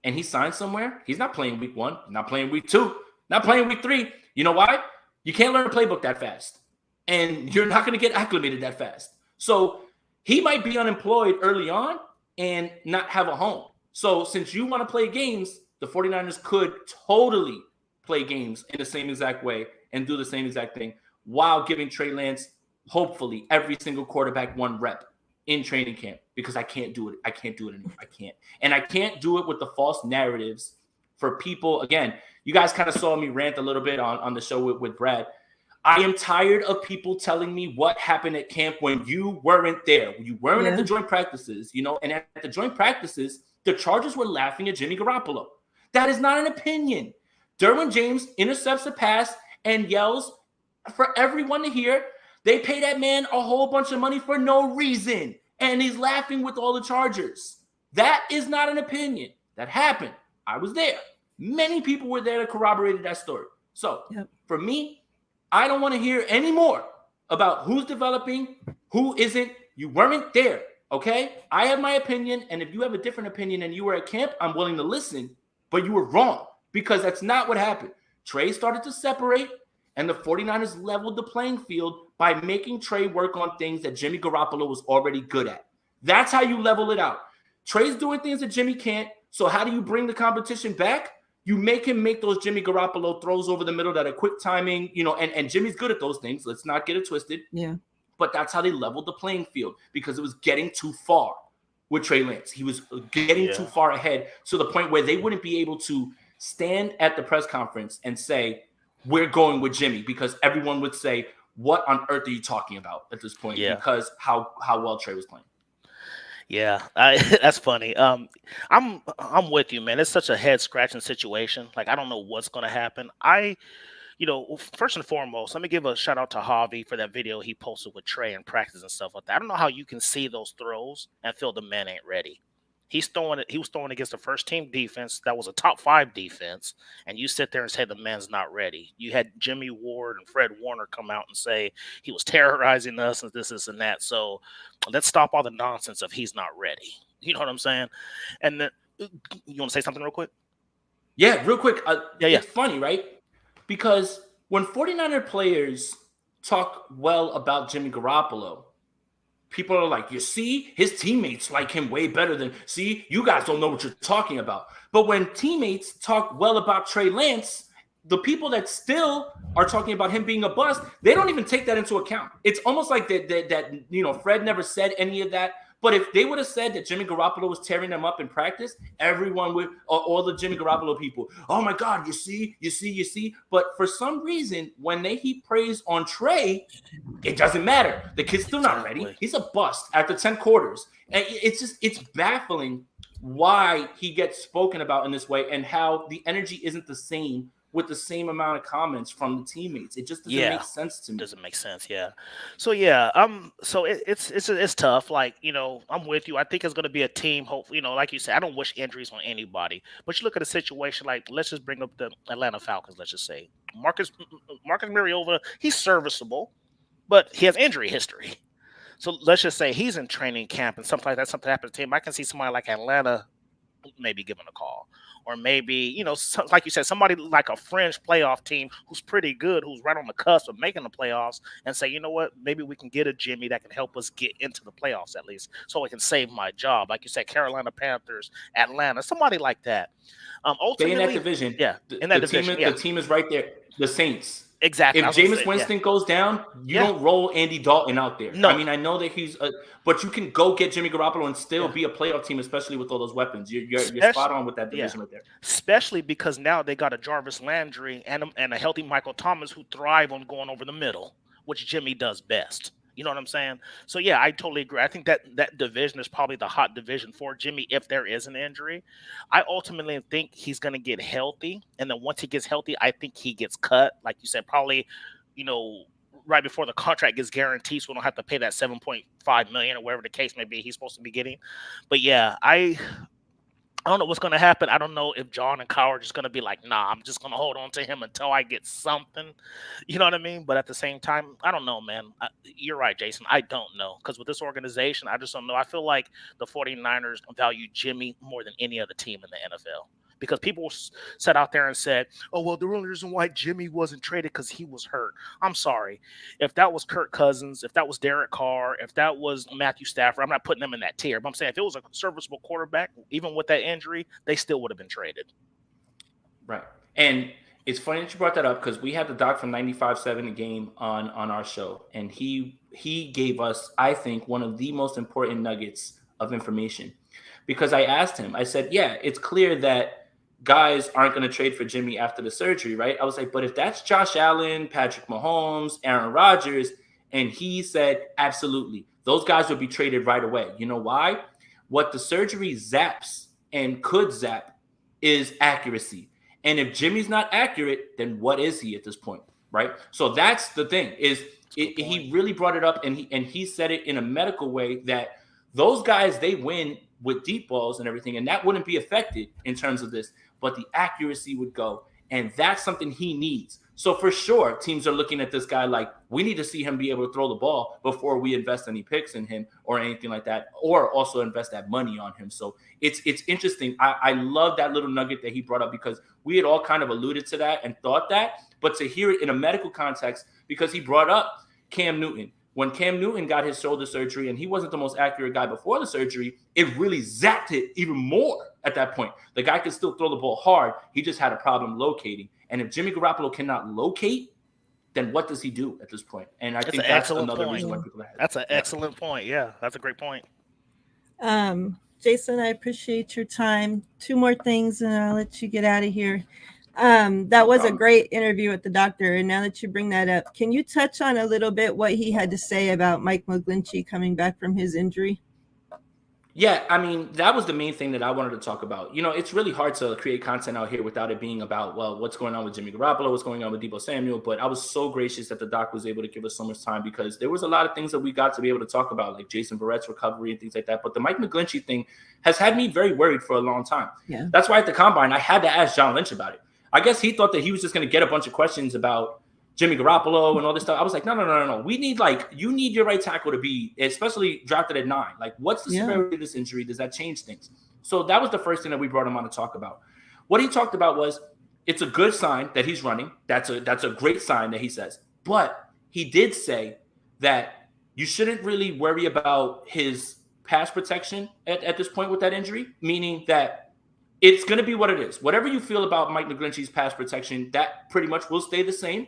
and he signs somewhere, he's not playing week 1, not playing week 2, not playing week 3. You know why? You can't learn a playbook that fast, and you're not going to get acclimated that fast. So he might be unemployed early on and not have a home. So since you want to play games, the 49ers could totally play games in the same exact way and do the same exact thing while giving Trey Lance, hopefully, every single quarterback 1 rep in training camp, because I can't do it. I can't do it anymore. I can't. And I can't do it with the false narratives for people. Again, you guys kind of saw me rant a little bit on the show with Brad. I am tired of people telling me what happened at camp when you weren't there. You weren't at the joint practices, and at the joint practices, the Chargers were laughing at Jimmy Garoppolo. That is not an opinion. Derwin James intercepts a pass and yells for everyone to hear. They pay that man a whole bunch of money for no reason, and he's laughing with all the Chargers. That is not an opinion. That happened. I was there. Many people were there that corroborated that story. So for me, I don't want to hear any more about who's developing, who isn't. You weren't there, okay? I have my opinion, and if you have a different opinion and you were at camp, I'm willing to listen, but you were wrong. Because that's not what happened. Trey started to separate, and the 49ers leveled the playing field by making Trey work on things that Jimmy Garoppolo was already good at. That's how you level it out. Trey's doing things that Jimmy can't, so how do you bring the competition back? You make him make those Jimmy Garoppolo throws over the middle that are quick timing, and Jimmy's good at those things. Let's not get it twisted. Yeah. But that's how they leveled the playing field, because it was getting too far with Trey Lance. He was getting too far ahead to the point where they wouldn't be able to stand at the press conference and say, we're going with Jimmy, because everyone would say, what on earth are you talking about at this point? Because how well Trey was playing. Yeah, that's funny. I'm with you, man. It's such a head scratching situation. Like, I don't know what's going to happen. First and foremost, let me give a shout out to Javi for that video he posted with Trey in practice and stuff like that. I don't know how you can see those throws and feel the man ain't ready. He was throwing against the first team defense that was a top 5 defense, and you sit there and say the man's not ready. You had Jimmy Ward and Fred Warner come out and say he was terrorizing us and this and that. So let's stop all the nonsense of he's not ready. You know what I'm saying? And then, you want to say something real quick? Yeah, real quick. It's funny, right? Because when 49er players talk well about Jimmy Garoppolo, people are like, you see, his teammates like him way better than, see, you guys don't know what you're talking about. But when teammates talk well about Trey Lance, the people that still are talking about him being a bust, they don't even take that into account. It's almost like that Fred never said any of that, But if they would have said that Jimmy Garoppolo was tearing them up in practice, everyone would, all the Jimmy Garoppolo people, oh my God, you see. But for some reason, when they heap praise on Trey, it doesn't matter. The kid's still not ready. He's a bust after 10 quarters. And it's baffling why he gets spoken about in this way and how the energy isn't the same with the same amount of comments from the teammates. It just doesn't make sense to me. Doesn't make sense, yeah. So so it's tough. Like, I'm with you. I think it's going to be a team. Hopefully, like you said, I don't wish injuries on anybody. But you look at a situation like, let's just bring up the Atlanta Falcons. Let's just say Marcus Mariota. He's serviceable, but he has injury history. So let's just say he's in training camp and something like that. Something happened to him. I can see somebody like Atlanta maybe giving a call. Or maybe, like you said, somebody like a fringe playoff team who's pretty good, who's right on the cusp of making the playoffs, and say, you know what, maybe we can get a Jimmy that can help us get into the playoffs at least, so it can save my job. Like you said, Carolina Panthers, Atlanta, somebody like that. Ultimately, in that division, the team is right there. The Saints. Exactly. If Jameis Winston goes down, you don't roll Andy Dalton out there. No. I mean, I know that but you can go get Jimmy Garoppolo and still be a playoff team, especially with all those weapons. You're spot on with that division right there. Especially because now they got a Jarvis Landry and a healthy Michael Thomas who thrive on going over the middle, which Jimmy does best. You know what I'm saying? So, yeah, I totally agree. I think that division is probably the hot division for Jimmy if there is an injury. I ultimately think he's going to get healthy. And then once he gets healthy, I think he gets cut. Like you said, probably, right before the contract gets guaranteed, so we don't have to pay that $7.5 million or whatever the case may be he's supposed to be getting. But, yeah, I don't know what's going to happen. I don't know if John and Kyle are just going to be like, nah, I'm just going to hold on to him until I get something. You know what I mean? But at the same time, I don't know, man. You're right, Jason. I don't know. Because with this organization, I just don't know. I feel like the 49ers value Jimmy more than any other team in the NFL. Because people sat out there and said, oh, well, the only reason why Jimmy wasn't traded because he was hurt. I'm sorry. If that was Kirk Cousins, if that was Derek Carr, if that was Matthew Stafford, I'm not putting them in that tier. But I'm saying if it was a serviceable quarterback, even with that injury, they still would have been traded. Right. And it's funny that you brought that up because we had the doc from 95.7 The Game on our show. And he gave us, I think, one of the most important nuggets of information. Because I asked him, I said, yeah, it's clear that guys aren't going to trade for Jimmy after the surgery, right? I was like, but if that's Josh Allen, Patrick Mahomes, Aaron Rodgers, and he said, absolutely, those guys would be traded right away. You know why? What the surgery zaps and could zap is accuracy. And if Jimmy's not accurate, then what is he at this point, right? So that's the thing he really brought it up and he said it in a medical way that those guys, they win with deep balls and everything, and that wouldn't be affected in terms of this, but the accuracy would go, and that's something he needs. So for sure, teams are looking at this guy like, we need to see him be able to throw the ball before we invest any picks in him or anything like that, or also invest that money on him. So it's interesting. I love that little nugget that he brought up because we had all kind of alluded to that and thought that, but to hear it in a medical context, because he brought up Cam Newton. When Cam Newton got his shoulder surgery and he wasn't the most accurate guy before the surgery, it really zapped it even more at that point. The guy could still throw the ball hard. He just had a problem locating. And if Jimmy Garoppolo cannot locate, then what does he do at this point? And I think that's another reason why people are. That's an excellent point. Yeah, that's a great point. Jason, I appreciate your time. 2 more things and I'll let you get out of here. That was a great interview with the doctor. And now that you bring that up, can you touch on a little bit what he had to say about Mike McGlinchey coming back from his injury? Yeah, I mean, that was the main thing that I wanted to talk about. It's really hard to create content out here without it being about, well, what's going on with Jimmy Garoppolo, what's going on with Deebo Samuel. But I was so gracious that the doc was able to give us so much time because there was a lot of things that we got to be able to talk about, like Jason Verrett's recovery and things like that. But the Mike McGlinchey thing has had me very worried for a long time. Yeah. That's why at the Combine, I had to ask John Lynch about it. I guess he thought that he was just going to get a bunch of questions about Jimmy Garoppolo and all this stuff. I was like, no. We need you need your right tackle to be, especially drafted at 9. Like, what's the severity of this injury? Does that change things? So that was the first thing that we brought him on to talk about. What he talked about was it's a good sign that he's running. That's a great sign that he says. But he did say that you shouldn't really worry about his pass protection at this point with that injury, meaning that it's going to be what it is. Whatever you feel about Mike McGlinchey's pass protection, that pretty much will stay the same.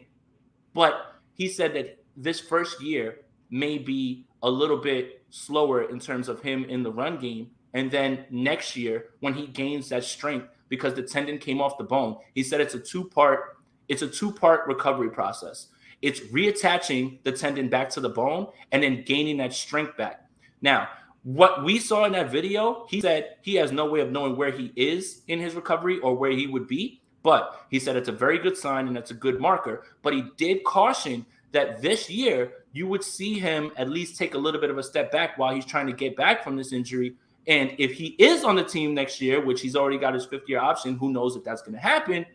But he said that this first year may be a little bit slower in terms of him in the run game. And then next year, when he gains that strength because the tendon came off the bone, he said it's a two-part recovery process. It's reattaching the tendon back to the bone and then gaining that strength back. Now, what we saw in that video, he said he has no way of knowing where he is in his recovery or where he would be, but he said it's a very good sign and it's a good marker. But he did caution that this year you would see him at least take a little bit of a step back while he's trying to get back from this injury. And if he is on the team next year, which he's already got his 5th-year option, who knows if that's going to happen,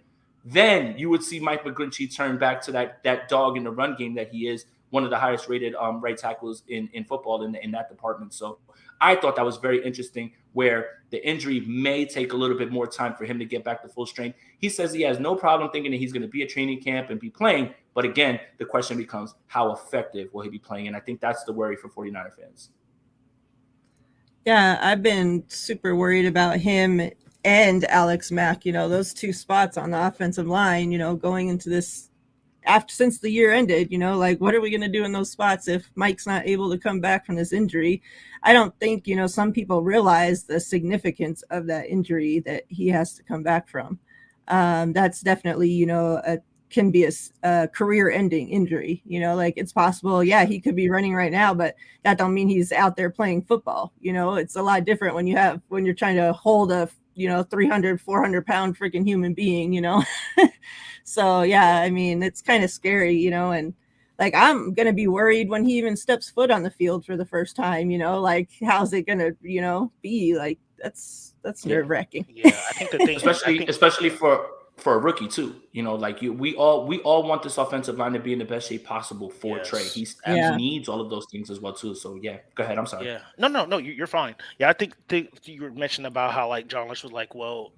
then you would see Mike McGlinchey turn back to that dog in the run game that he is, one of the highest rated right tackles in football in that department. So I thought that was very interesting, where the injury may take a little bit more time for him to get back to full strength. He says he has no problem thinking that he's going to be at training camp and be playing. But again, the question becomes, how effective will he be playing? And I think that's the worry for 49er fans. Yeah, I've been super worried about him and Alex Mack, those two spots on the offensive line, going into this since the year ended, like, what are we going to do in those spots if Mike's not able to come back from this injury? I don't think, some people realize the significance of that injury that he has to come back from. That's definitely, can be a career-ending injury. Like, it's possible, yeah, he could be running right now, but that don't mean he's out there playing football. It's a lot different when you're trying to hold a 300, 400-pound freaking human being. So yeah, I mean, it's kind of scary, and like, I'm gonna be worried when he even steps foot on the field for the first time. Like, how's it gonna be like? That's nerve-wracking. Yeah, I think the thing, especially for a rookie too. Like, we all want this offensive line to be in the best shape possible for Trey. He needs all of those things as well too. So yeah, go ahead. I'm sorry. Yeah, no, you're fine. Yeah, I think you were mentioning about how, like, John Lynch was like, well,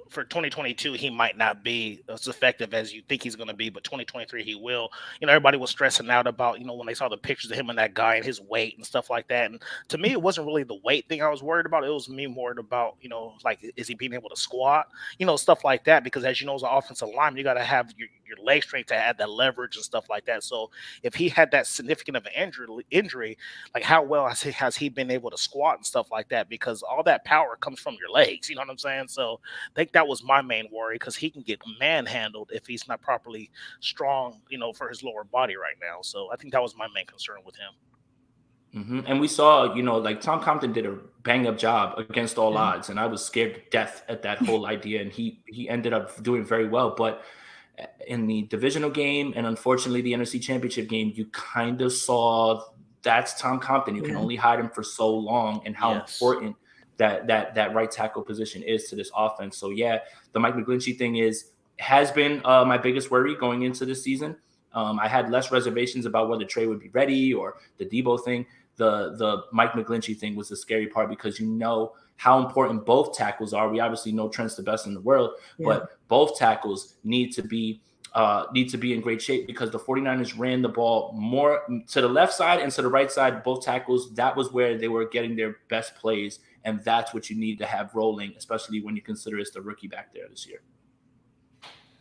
for 2022, he might not be as effective as you think he's going to be, but 2023 he will. Everybody was stressing out about, when they saw the pictures of him and that guy and his weight and stuff like that. And to me, it wasn't really the weight thing I was worried about. It was me worried about, like, is he being able to squat, stuff like that. Because as you know, as an offensive lineman, you got to have your leg strength to add that leverage and stuff like that. So if he had that significant of an injury, like, how well has he been able to squat and stuff like that? Because all that power comes from your legs. You know what I'm saying? So I think that was my main worry, because he can get manhandled if he's not properly strong, for his lower body right now. So I think that was my main concern with him. Mm-hmm. And we saw, like, Tom Compton did a bang up job against all odds, and I was scared to death at that whole idea. And he ended up doing very well. But in the divisional game and unfortunately the NFC Championship game, you kind of saw that's Tom Compton. You can only hide him for so long, and how important that right tackle position is to this offense. So yeah, the Mike McGlinchey thing has been my biggest worry going into this season. I had less reservations about whether Trey would be ready or the Debo thing. The Mike McGlinchey thing was the scary part, because how important both tackles are. We obviously know Trent's the best in the world, but both tackles need to be in great shape, because the 49ers ran the ball more to the left side and to the right side. Both tackles, that was where they were getting their best plays. And that's what you need to have rolling, especially when you consider it's the rookie back there this year.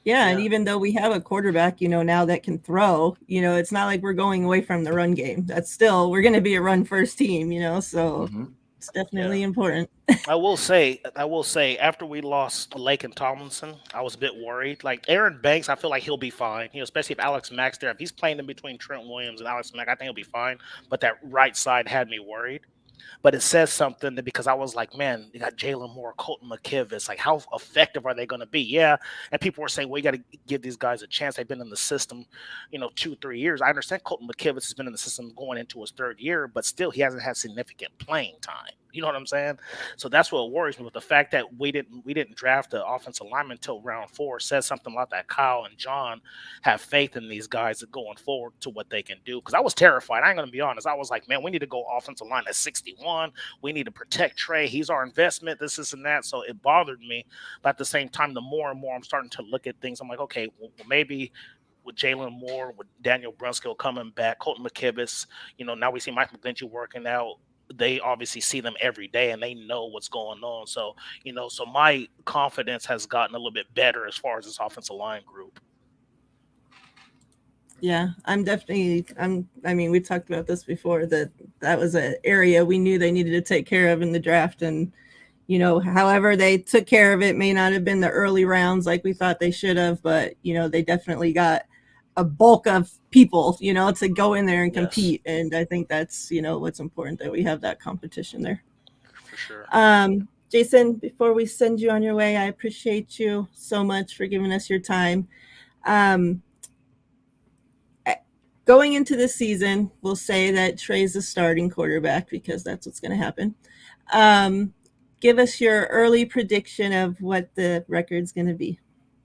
Yeah, and even though we have a quarterback, now that can throw, it's not like we're going away from the run game. That's still, we're going to be a run first team, so it's definitely important. I will say, after we lost Lake and Tomlinson, I was a bit worried. Like, Aaron Banks, I feel like he'll be fine, especially if Alex Mack's there. If he's playing in between Trent Williams and Alex Mack, I think he'll be fine. But that right side had me worried. But it says something, because I was like, man, you got Jalen Moore, Colton McKivitz. Like, how effective are they going to be? Yeah. And people were saying, well, you got to give these guys a chance. They've been in the system, 2-3 years. I understand Colton McKivitz has been in the system going into his 3rd year, but still he hasn't had significant playing time. You know what I'm saying? So that's what worries me. With the fact that we didn't draft the offensive lineman until round 4 says something about that Kyle and John have faith in these guys that going forward to what they can do. Because I was terrified. I ain't gonna be honest. I was like, man, we need to go offensive line at 61. We need to protect Trey. He's our investment. This and that. So it bothered me. But at the same time, the more and more I'm starting to look at things, I'm like, okay, well, maybe with Jalen Moore, with Daniel Brunskill coming back, Colton McKivitz, now we see Mike McGlinchey working out. They obviously see them every day and they know what's going on. So, so my confidence has gotten a little bit better as far as this offensive line group. Yeah, I mean, we talked about this before, that was an area we knew they needed to take care of in the draft. And, however they took care of it may not have been the early rounds like we thought they should have, but, they definitely got a bulk of people, to go in there and Yes, compete. And I think that's, what's important, that we have that competition there. for sure. Jason, before we send you on your way, I appreciate you so much for giving us your time. Um, Going into this season, we'll say that Trey's the starting quarterback because that's what's going to happen. Give us your early prediction of what the record's going to be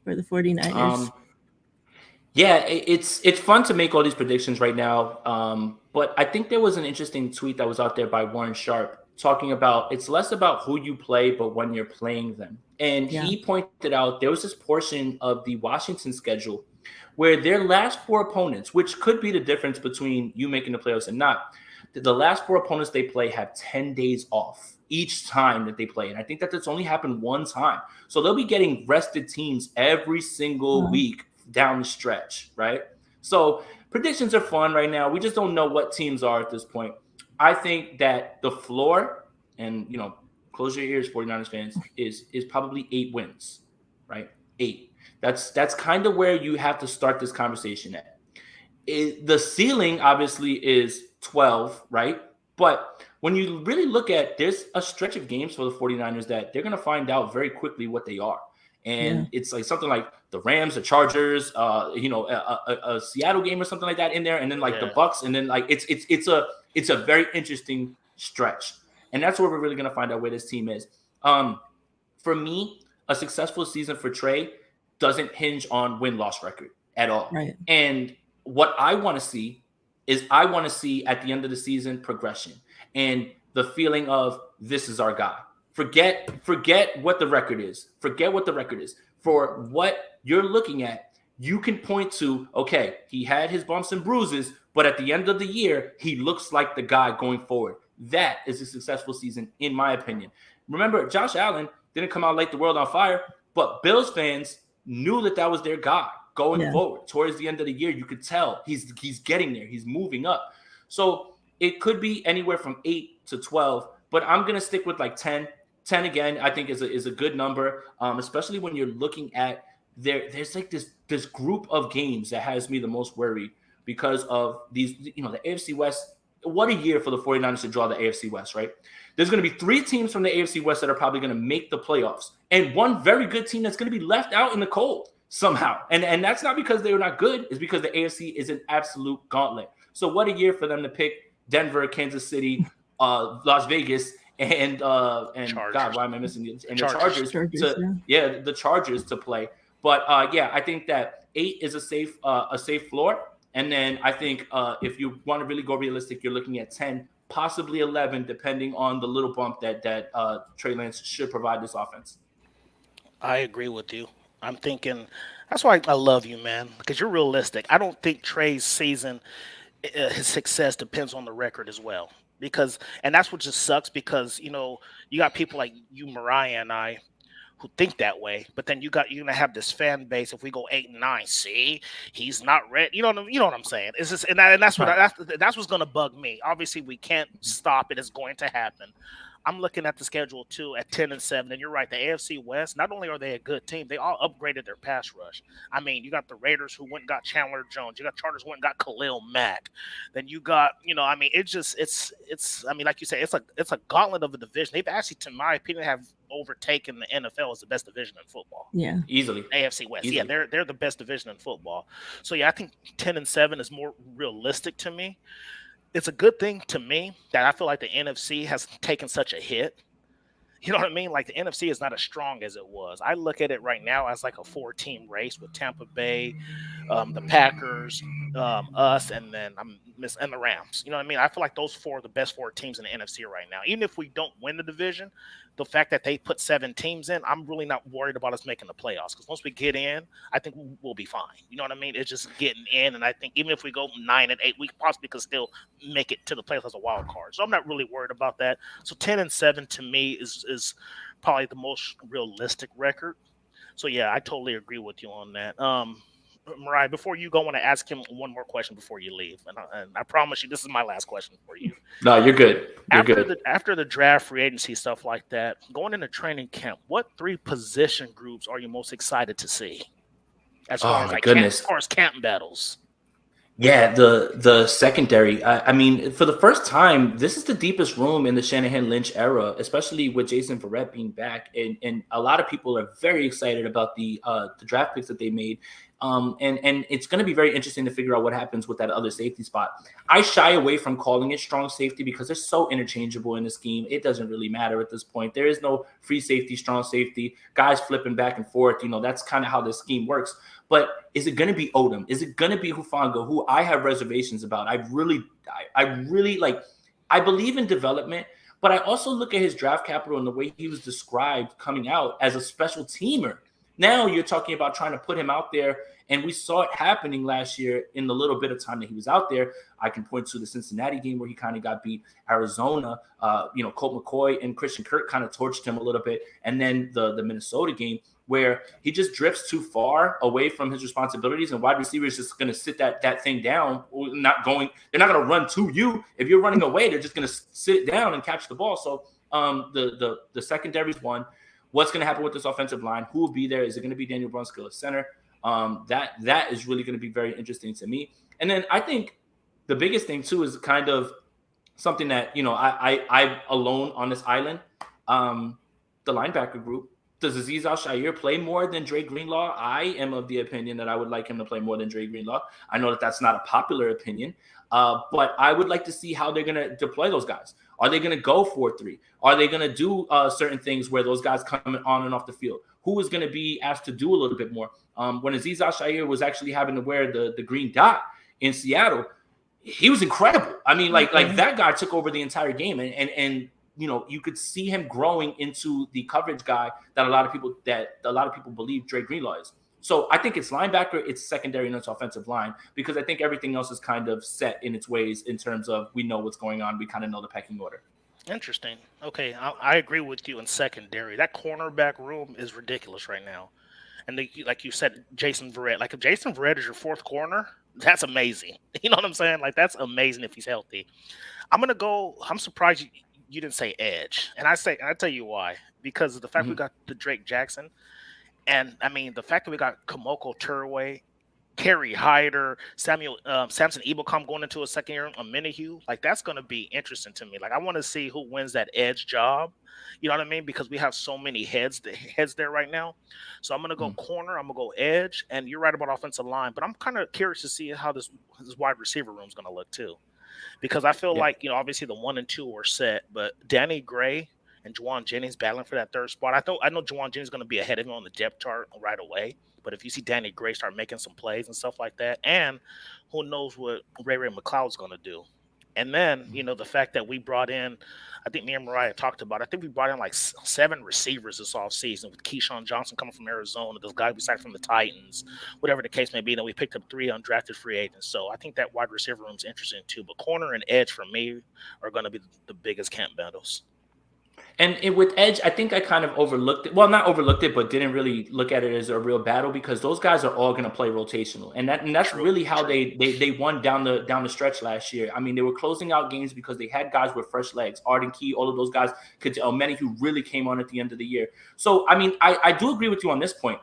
for the 49ers. Yeah, it's fun to make all these predictions right now. But I think there was an interesting tweet that was out there by Warren Sharp talking about it's less about who you play, but when you're playing them. And Yeah. he pointed out there was this portion of the Washington schedule where their last four opponents, which could be the difference between you making the playoffs and not, the last four opponents they play have 10 days off each time that they play. And I think that that's only happened one time. So they'll be getting rested teams every single week down the stretch, right? So predictions are fun right now. We just don't know what teams are at this point. I think that the floor, and close your ears, 49ers fans, is probably 8 wins, right? 8. That's kind of where you have to start this conversation at. The ceiling obviously is 12, right? But when you really look at, there's a stretch of games for the 49ers that they're going to find out very quickly what they are. And it's like something like the Rams, the Chargers, a Seattle game or something like that in there, and then like the Bucks, and then like it's a very interesting stretch, and that's where we're really gonna find out where this team is. For me, a successful season for Trey doesn't hinge on win-loss record at all. Right. And what I want to see is at the end of the season progression and the feeling of this is our guy. Forget what the record is. Forget what the record is. For what you're looking at, you can point to, okay, he had his bumps and bruises, but at the end of the year, he looks like the guy going forward. That is a successful season, in my opinion. Remember, Josh Allen didn't come out, light the world on fire, but Bills fans knew that was their guy going forward. Towards the end of the year, you could tell he's getting there. He's moving up. So it could be anywhere from 8 to 12, but I'm going to stick with like 10. 10 again, I think is a good number, especially when you're looking at there's like this group of games that has me the most worried because of these, the AFC West. What a year for the 49ers to draw the AFC West, right? There's going to be 3 teams from the AFC West that are probably going to make the playoffs, and one very good team that's going to be left out in the cold somehow. And that's not because they were not good, it's because the AFC is an absolute gauntlet. So what a year for them to pick Denver, Kansas City, Las Vegas, and Chargers. God, why am I missing it? And Chargers. The Chargers to play. But I think that 8 is a safe floor. And then I think if you want to really go realistic, you're looking at 10, possibly 11, depending on the little bump that Trey Lance should provide this offense. I agree with you. I'm thinking that's why I love you, man, because you're realistic. I don't think Trey's season, his success depends on the record as well. And that's what just sucks because, you got people like you, Miriah, and I who think that way, but then you're gonna have this fan base. If we go 8-9, see, he's not ready. You know what I'm saying? It's just, and that's that's what's gonna bug me. Obviously, we can't stop it. It's going to happen. I'm looking at the schedule too at 10-7, and you're right. The AFC West, not only are they a good team, they all upgraded their pass rush. I mean, you got the Raiders who went and got Chandler Jones. You got Chargers who went and got Khalil Mack. Then you got, it's. I mean, like you said, it's a gauntlet of a division. They've actually, to my opinion, have overtaken the NFL as the best division in football. Yeah, easily. AFC West, easily. Yeah, they're the best division in football. So yeah, I think 10-7 is more realistic to me. It's a good thing to me that I feel like the NFC has taken such a hit. You know what I mean? Like the NFC is not as strong as it was. I look at it right now as like a 4-team race with Tampa Bay, the Packers, us, and then and the Rams. You know what I mean? I feel like those 4 are the best 4 teams in the NFC right now. Even if we don't win the division, the fact that they put 7 teams in, I'm really not worried about us making the playoffs because once we get in, I think we'll be fine. You know what I mean? It's just getting in, and I think even if we go 9-8, we possibly could still make it to the playoffs as a wild card. So I'm not really worried about that. So 10-7 to me is probably the most realistic record. So yeah, I totally agree with you on that. Miriah, before you go, I want to ask him one more question before you leave, and I promise you, this is my last question for you. No, you're good. You're After good. the draft, free agency stuff like that, going into training camp, what 3 position groups are you most excited to see? As Oh far as my like goodness. as far as camp battles. Yeah, the secondary. I mean, for the first time, this is the deepest room in the Shanahan Lynch era, especially with Jason Verrett being back, and a lot of people are very excited about the draft picks that they made. And it's going to be very interesting to figure out what happens with that other safety spot. I shy away from calling it strong safety because they're so interchangeable in the scheme. It doesn't really matter at this point. There is no free safety, strong safety, guys flipping back and forth. That's kind of how this scheme works. But is it going to be Odom? Is it going to be Hufanga, who I have reservations about? I really like. I believe in development, but I also look at his draft capital and the way he was described coming out as a special teamer. Now you're talking about trying to put him out there, and we saw it happening last year in the little bit of time that he was out there. I can point to the Cincinnati game where he kind of got beat. Arizona, Colt McCoy and Christian Kirk kind of torched him a little bit, and then the Minnesota game where he just drifts too far away from his responsibilities, and wide receivers just going to sit that thing down. They're not going to run to you. If you're running away, they're just going to sit down and catch the ball. So the secondary is one. What's going to happen with this offensive line? Who will be there? Is it going to be Daniel Brunskill at center? That is really going to be very interesting to me. And then I think the biggest thing too is kind of something that I'm alone on this island. The linebacker group. Does Azeez Al-Shaair play more than Dre Greenlaw? I am of the opinion that I would like him to play more than Dre Greenlaw. I know that that's not a popular opinion, but I would like to see how they're going to deploy those guys. Are they going to go 4-3? Are they going to do certain things where those guys come on and off the field? Who is going to be asked to do a little bit more? When Azeez Al-Shaair was actually having to wear the green dot in Seattle, he was incredible. I mean, like that guy took over the entire game, and you could see him growing into the coverage guy that a lot of people believe Dre Greenlaw is. So I think it's linebacker, it's secondary, and it's offensive line, because I think everything else is kind of set in its ways in terms of we know what's going on. We kind of know the pecking order. Interesting. Okay, I agree with you in secondary. That cornerback room is ridiculous right now. And like you said, Jason Verrett. Like if Jason Verrett is your 4th corner, that's amazing. You know what I'm saying? Like that's amazing if he's healthy. I'm surprised you didn't say edge. And I tell you why. Because of the fact we got the Drake Jackson. And I mean the fact that we got Kamoko Turway, Kerry Hyder, Samson Ebelcom going into a second year on Minihue, like that's going to be interesting to me. Like I want to see who wins that edge job. You know what I mean? Because we have so many heads there right now. So I'm going to go corner, I'm going to go edge, and you're right about offensive line. But I'm kind of curious to see how this wide receiver room is going to look too, because I feel like obviously the 1 and 2 are set, but Danny Gray and Juwan Jennings battling for that 3rd spot. I know Juwan Jennings is going to be ahead of him on the depth chart right away. But if you see Danny Gray start making some plays and stuff like that, and who knows what Ray McLeod's going to do. And then, the fact that we brought in, I think me and Miriah talked about, I think we brought in like 7 receivers this offseason with Keyshawn Johnson coming from Arizona, those guys we signed from the Titans, whatever the case may be. Then we picked up 3 undrafted free agents. So I think that wide receiver room is interesting too. But corner and edge for me are going to be the biggest camp battles. And with edge, I think I kind of overlooked it. Well, not overlooked it, but didn't really look at it as a real battle, because those guys are all going to play rotational, and that's really how they won down the stretch last year. I mean, they were closing out games because they had guys with fresh legs. Arden Key, all of those guys, many who really came on at the end of the year. So, I mean, I do agree with you on this point.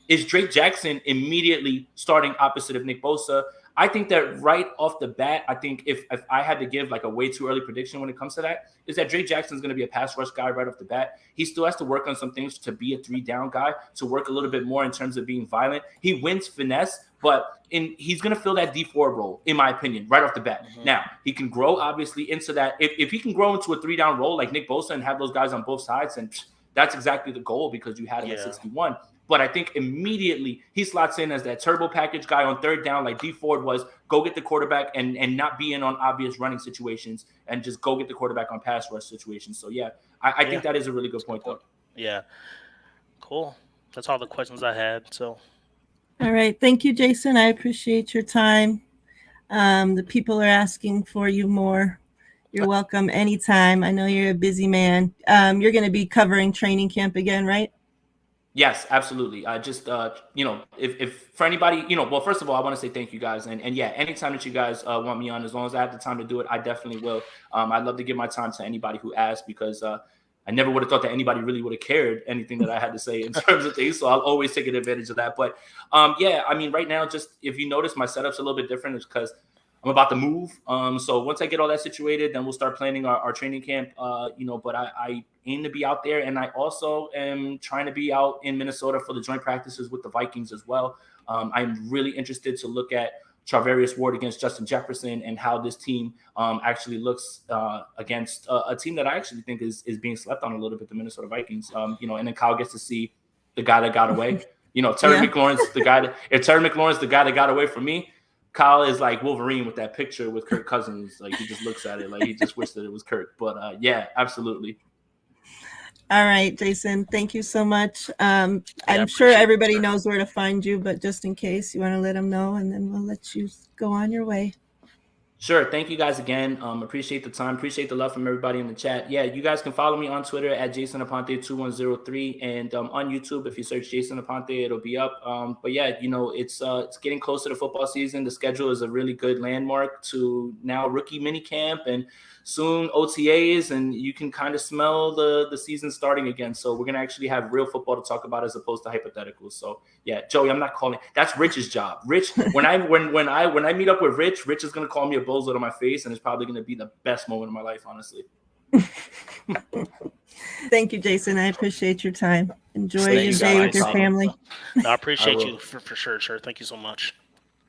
Is Drake Jackson immediately starting opposite of Nick Bosa? I think that right off the bat, I think if I had to give like a way too early prediction when it comes to that, is that Drake Jackson is going to be a pass rush guy right off the bat. He still has to work on some things to be a 3-down guy, to work a little bit more in terms of being violent. He wins finesse, but he's going to fill that D4 role, in my opinion, right off the bat. Now, he can grow, obviously, into that. If he can grow into a 3-down role like Nick Bosa and have those guys on both sides, and that's exactly the goal, because you had him at 61. But I think immediately he slots in as that turbo package guy on 3rd down, like D Ford was. Go get the quarterback and not be in on obvious running situations, and just go get the quarterback on pass rush situations. So, I think that is a really good point, though. Yeah. Cool. That's all the questions I had. So, all right. Thank you, Jason. I appreciate your time. The people are asking for you more. You're welcome anytime. I know you're a busy man. You're going to be covering training camp again, right? Yes, absolutely. Just if for anybody, well, first of all, I want to say thank you guys, and yeah, anytime that you guys want me on, as long as I have the time to do it, I definitely will. I'd love to give my time to anybody who asks, because I never would have thought that anybody really would have cared anything that I had to say in terms of things. So I'll always take advantage of that. But yeah, I mean, right now, just if you notice, my setup's a little bit different. It's because I'm about to move. So once I get all that situated, then we'll start planning our training camp. But I aim to be out there, and I also am trying to be out in Minnesota for the joint practices with the Vikings as well. I'm really interested to look at Charvarius Ward against Justin Jefferson and how this team actually looks against a team that I actually think is being slept on a little bit, the Minnesota Vikings. And then Kyle gets to see the guy that got away. Terry McLaurin's the guy if Terry McLaurin's the guy that got away from me, Kyle is like Wolverine with that picture with Kirk Cousins. Like, he just looks at it like he just wished that it was Kirk. But yeah, absolutely. All right, Jason, thank you so much. I'm sure everybody knows where to find you, but just in case, you want to let them know, and then we'll let you go on your way. Sure. Thank you guys again. Appreciate the time. Appreciate the love from everybody in the chat. Yeah, you guys can follow me on Twitter at Jason Aponte 2103, and on YouTube, if you search Jason Aponte, it'll be up. But yeah, it's getting closer to football season. The schedule is a really good landmark to now rookie mini camp, and soon OTAs, and you can kind of smell the season starting again. So we're gonna actually have real football to talk about as opposed to hypotheticals. So yeah, Joey, I'm not calling. That's Rich's job. Rich, when I meet up with Rich is gonna call me a bozo to my face, and it's probably gonna be the best moment of my life, honestly. Thank you, Jason. I appreciate your time. Enjoy your day with your family. No, I appreciate you for sure, sir. Thank you so much.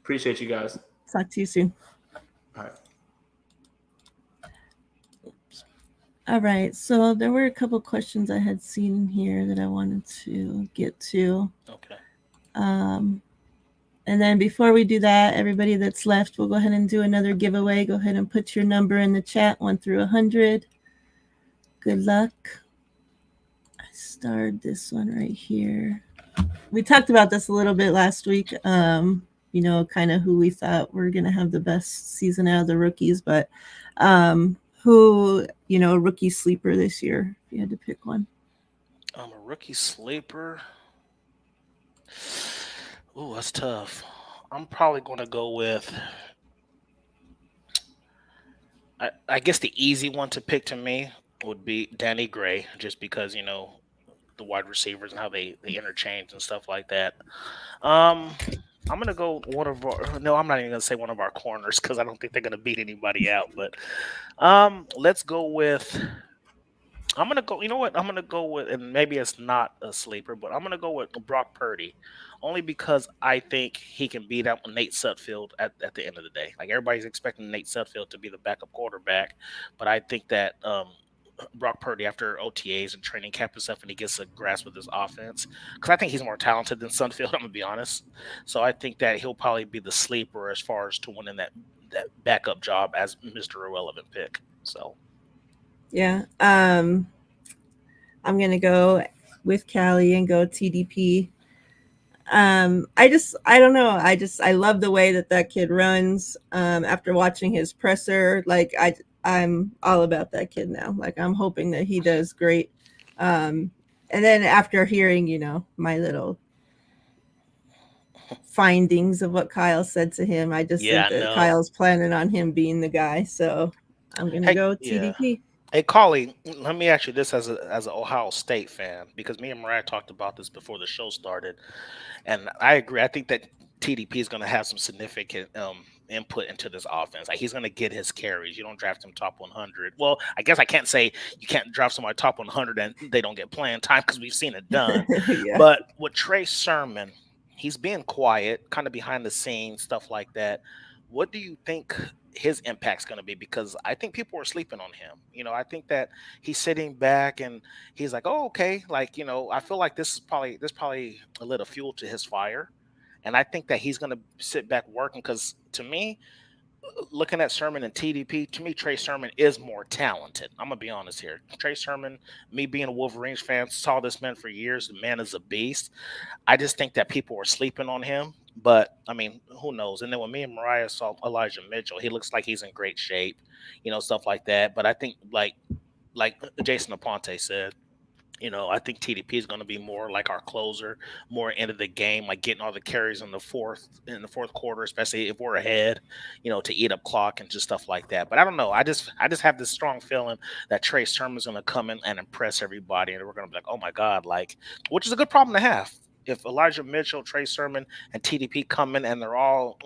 Appreciate you guys. Talk to you soon. All right. All right, so there were a couple questions I had seen here that I wanted to get to. Okay. And then before we do that, everybody that's left, we'll go ahead and do another giveaway. Go ahead and put your number in the chat, 1 through 100. Good luck. I starred this one right here. We talked about this a little bit last week, kind of who we thought were going to have the best season out of the rookies, but who, rookie sleeper this year, if you had to pick one? A rookie sleeper. Ooh, that's tough. I'm probably going to go with, I guess the easy one to pick to me would be Danny Gray, just because, the wide receivers and how they interchange and stuff like that. I'm going to go I'm not even going to say one of our corners, because I don't think they're going to beat anybody out. But let's go with, I'm going to go, I'm going to go with, and maybe it's not a sleeper, but I'm going to go with Brock Purdy, only because I think he can beat out Nate Sudfeld at the end of the day. Like, everybody's expecting Nate Sudfeld to be the backup quarterback, but I think that Brock Purdy, after OTAs and training camp and stuff, and he gets a grasp of this offense, because I think he's more talented than Sudfeld, I'm going to be honest. So I think that he'll probably be the sleeper as far as to winning that backup job as Mr. Irrelevant pick. So yeah, I'm going to go with Callie and go TDP. I don't know. I love the way that kid runs. After watching his presser, like I'm all about that kid now. Like, I'm hoping that he does great. And then after hearing, my little findings of what Kyle said to him, I just think that Kyle's planning on him being the guy. So I'm going to go TDP. Yeah. Hey, Carly, let me ask you this as an Ohio State fan, because me and Miriah talked about this before the show started, and I agree. I think that TDP is going to have some significant input into this offense. Like, he's going to get his carries. You don't draft him top 100. Well, I guess I can't say you can't draft somebody top 100 and they don't get playing time, because we've seen it done. Yeah. But with Trey Sermon, he's being quiet, kind of behind the scenes, stuff like that. What do you think his impact's going to be? Because I think people are sleeping on him. I think that he's sitting back and he's like, oh, okay. Like, I feel like there's probably a little fuel to his fire. And I think that he's going to sit back working, because to me, looking at Sermon and TDP, to me, Trey Sermon is more talented. I'm going to be honest here. Trey Sermon, me being a Wolverines fan, saw this man for years. The man is a beast. I just think that people are sleeping on him. But, I mean, who knows? And then when me and Miriah saw Elijah Mitchell, he looks like he's in great shape, stuff like that. But I think, like Jason Aponte said, I think TDP is going to be more like our closer, more end of the game, like getting all the carries in the fourth quarter, especially if we're ahead, to eat up clock and just stuff like that. But I don't know. I just have this strong feeling that Trey Sermon's going to come in and impress everybody, and we're going to be like, oh my god, like, which is a good problem to have. If Elijah Mitchell, Trey Sermon, and TDP come in and they're all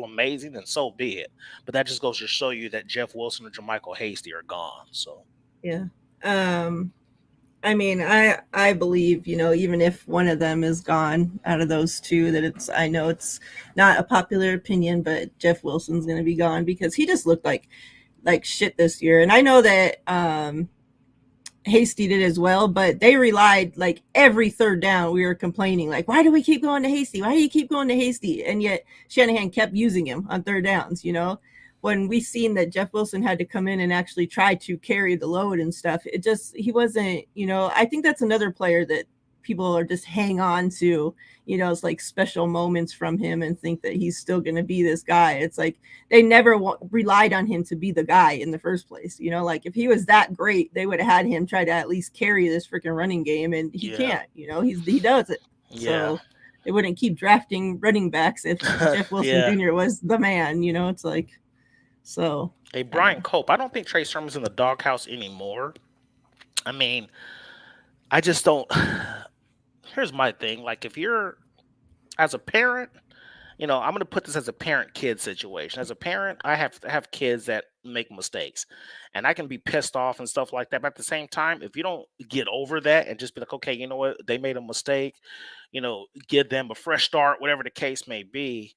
amazing, then so be it. But that just goes to show you that Jeff Wilson and Jermichael Hasty are gone. So Yeah. I mean, I believe, even if one of them is gone out of those two, that I know it's not a popular opinion, but Jeff Wilson's going to be gone because he just looked like shit this year. And I know that Hasty did as well, but they relied, like, every third down we were complaining, like, why do we keep going to Hasty? Why do you keep going to Hasty? And yet Shanahan kept using him on third downs, when we seen that Jeff Wilson had to come in and actually try to carry the load and stuff. He wasn't, I think that's another player that people are just hang on to, it's like special moments from him and think that he's still going to be this guy. It's like they never relied on him to be the guy in the first place. Like if he was that great, they would have had him try to at least carry this freaking running game, and he can't. He does it. So they wouldn't keep drafting running backs if Jeff Wilson Jr. was the man. It's like, so. Hey, Brian Cope, I don't think Trey Sermon's in the doghouse anymore. I mean, I just don't. Here's my thing. Like, if you're, as a parent, I'm going to put this as a parent-kid situation. As a parent, I have kids that make mistakes, and I can be pissed off and stuff like that. But at the same time, if you don't get over that and just be like, okay, you know what, they made a mistake, give them a fresh start, whatever the case may be,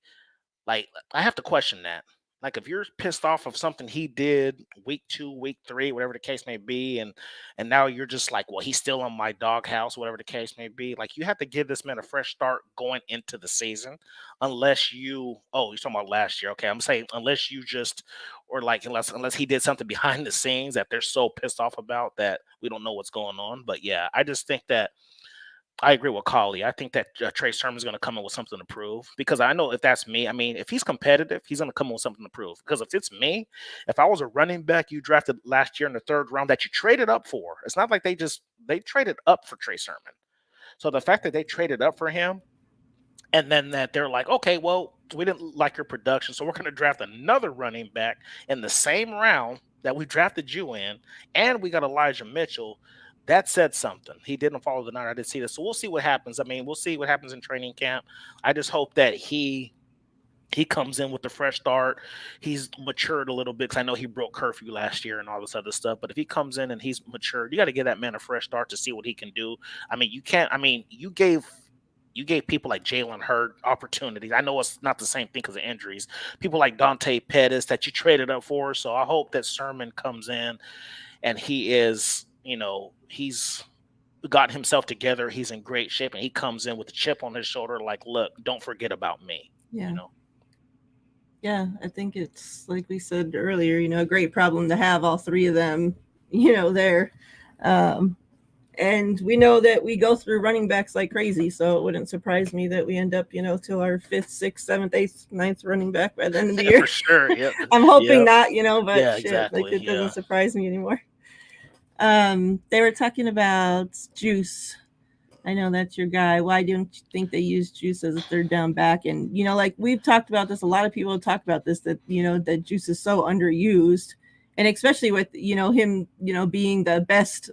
like, I have to question that. Like, if you're pissed off of something he did week 2, week 3, whatever the case may be, and now you're just like, well, he's still in my doghouse, whatever the case may be. Like, you have to give this man a fresh start going into the season, unless you're talking about last year. Okay, I'm saying unless you just, or like unless he did something behind the scenes that they're so pissed off about that we don't know what's going on. But yeah, I just think that I agree with Collie. I think that Trey Sermon's going to come in with something to prove, because I know if that's me, I mean, if he's competitive, he's going to come in with something to prove. Because if it's me, if I was a running back you drafted last year in the 3rd round that you traded up for, it's not like they traded up for Trey Sermon. So the fact that they traded up for him, and then that they're like, okay, well, we didn't like your production, so we're going to draft another running back in the same round that we drafted you in, and we got Elijah Mitchell. That said something. He didn't follow the 9. I didn't see this. So we'll see what happens. I mean, we'll see what happens in training camp. I just hope that he comes in with a fresh start. He's matured a little bit, because I know he broke curfew last year and all this other stuff. But if he comes in and he's matured, you got to give that man a fresh start to see what he can do. I mean, you gave people like Jalen Hurd opportunities. I know it's not the same thing because of injuries. People like Dante Pettis that you traded up for. So I hope that Sermon comes in and he is, he's got himself together. He's in great shape, and he comes in with a chip on his shoulder, like, look, don't forget about me. Yeah. Yeah, I think it's, like we said earlier, a great problem to have all 3 of them, there. And we know that we go through running backs like crazy, so it wouldn't surprise me that we end up, till our 5th, 6th, 7th, 8th, 9th running back by the end of the year. For sure. Yep. I'm hoping not, but yeah, shit, exactly. like, it doesn't surprise me anymore. They were talking about Juice. I know that's your guy. Why don't you think they use Juice as a 3rd down back? And, like we've talked about this, a lot of people have talked about this, that, that Juice is so underused. And especially with, him, being the best,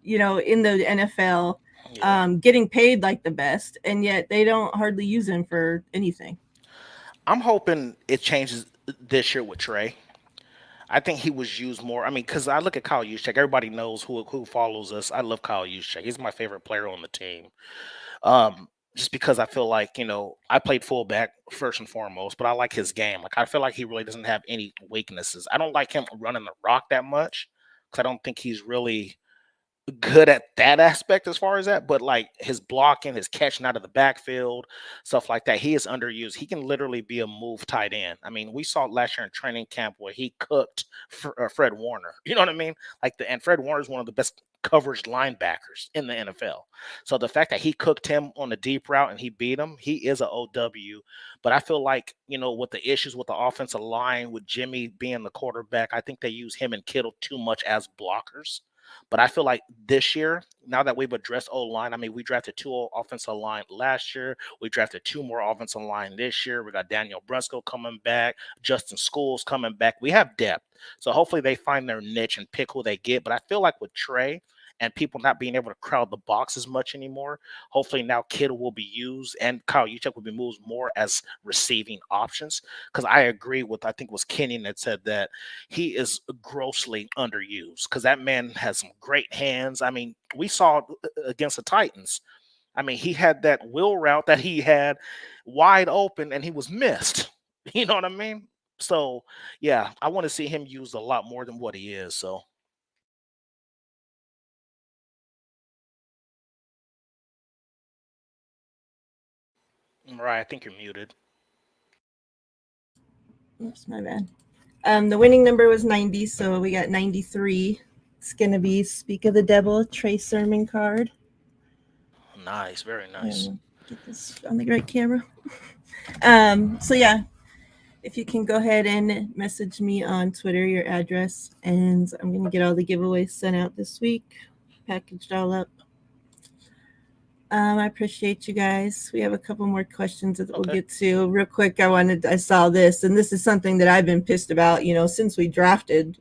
in the NFL, getting paid like the best. And yet they don't hardly use him for anything. I'm hoping it changes this year with Trey. I think he was used more. I mean, because I look at Kyle Juszczyk. Everybody knows who follows us. I love Kyle Juszczyk. He's my favorite player on the team. Just because I feel like, I played fullback first and foremost, but I like his game. Like, I feel like he really doesn't have any weaknesses. I don't like him running the rock that much, because I don't think he's really good at that aspect as far as that, but like his blocking, his catching out of the backfield, stuff like that, he is underused. He can literally be a move tight end. I mean, we saw it last year in training camp where he cooked Fred Warner. You know what I mean? And Fred Warner is one of the best coverage linebackers in the NFL. So the fact that he cooked him on the deep route and he beat him, he is an OW. But I feel like, with the issues with the offensive line, with Jimmy being the quarterback, I think they use him and Kittle too much as blockers. But I feel like this year, now that we've addressed O-line, I mean, we drafted 2 offensive line last year. We drafted 2 more offensive line this year. We got Daniel Brunskill coming back, Justin Schools coming back. We have depth. So hopefully they find their niche and pick who they get. But I feel like with Trey and people not being able to crowd the box as much anymore, hopefully now Kittle will be used and Kyle Juszczyk will be moved more as receiving options. Because I agree with, I think it was Kenyon that said that he is grossly underused because that man has some great hands. I mean, we saw against the Titans. I mean, he had that wheel route that he had wide open and he was missed. You know what I mean? So, yeah, I want to see him used a lot more than what he is. So, Miriah, I think you're muted. Oops, my bad. The winning number was 90, so we got 93. It's going to be Speak of the Devil, Trey Sermon card. Nice, very nice. Get this on the right camera. So yeah, if you can go ahead and message me on Twitter your address, and I'm going to get all the giveaways sent out this week, packaged all up. I appreciate you guys. We have a couple more questions that we'll get to real quick. I saw this, and this is something that I've been pissed about, since we drafted,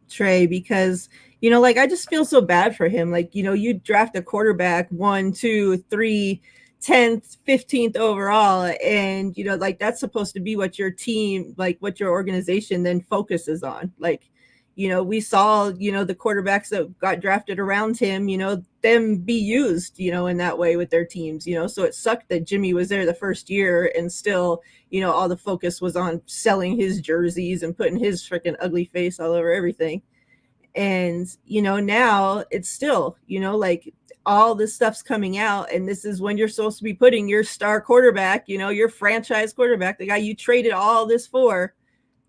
Trey, because, like, I just feel so bad for him. Like, you draft a quarterback 1, 2, 3, 10th, 15th overall. And, like, that's supposed to be what your team, like what your organization then focuses on. Like, we saw, the quarterbacks that got drafted around him, them be used, in that way with their teams, so it sucked that Jimmy was there the first year and still, all the focus was on selling his jerseys and putting his freaking ugly face all over everything. And, now it's still, like all this stuff's coming out, and this is when you're supposed to be putting your star quarterback, your franchise quarterback, the guy you traded all this for,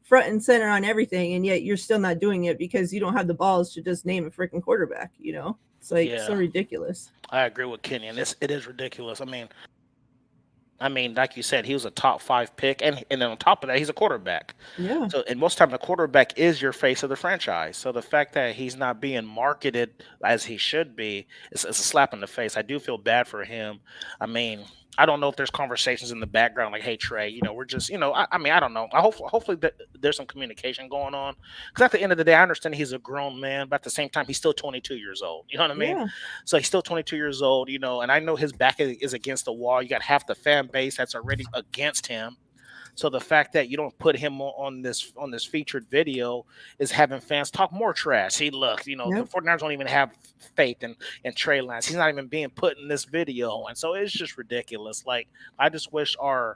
front and center on everything, and yet you're still not doing it because you don't have the balls to just name a freaking quarterback. It's like so ridiculous. I agree with Kenyon. It is ridiculous. I mean, like you said, he was a top 5 pick, and then on top of that, he's a quarterback. Yeah. So, and most of the time, the quarterback is your face of the franchise. So the fact that he's not being marketed as he should be is a slap in the face. I do feel bad for him. I mean, I don't know if there's conversations in the background like, hey, Trey, we're just, I don't know. Hopefully there's some communication going on. Because at the end of the day, I understand he's a grown man, but at the same time, he's still 22 years old. You know what I mean? Yeah. So he's still 22 years old, and I know his back is against the wall. You got half the fan base that's already against him. So the fact that you don't put him on this featured video is having fans talk more trash. See, look, the 49ers don't even have faith in Trey Lance. He's not even being put in this video. And so it's just ridiculous. Like, I just wish I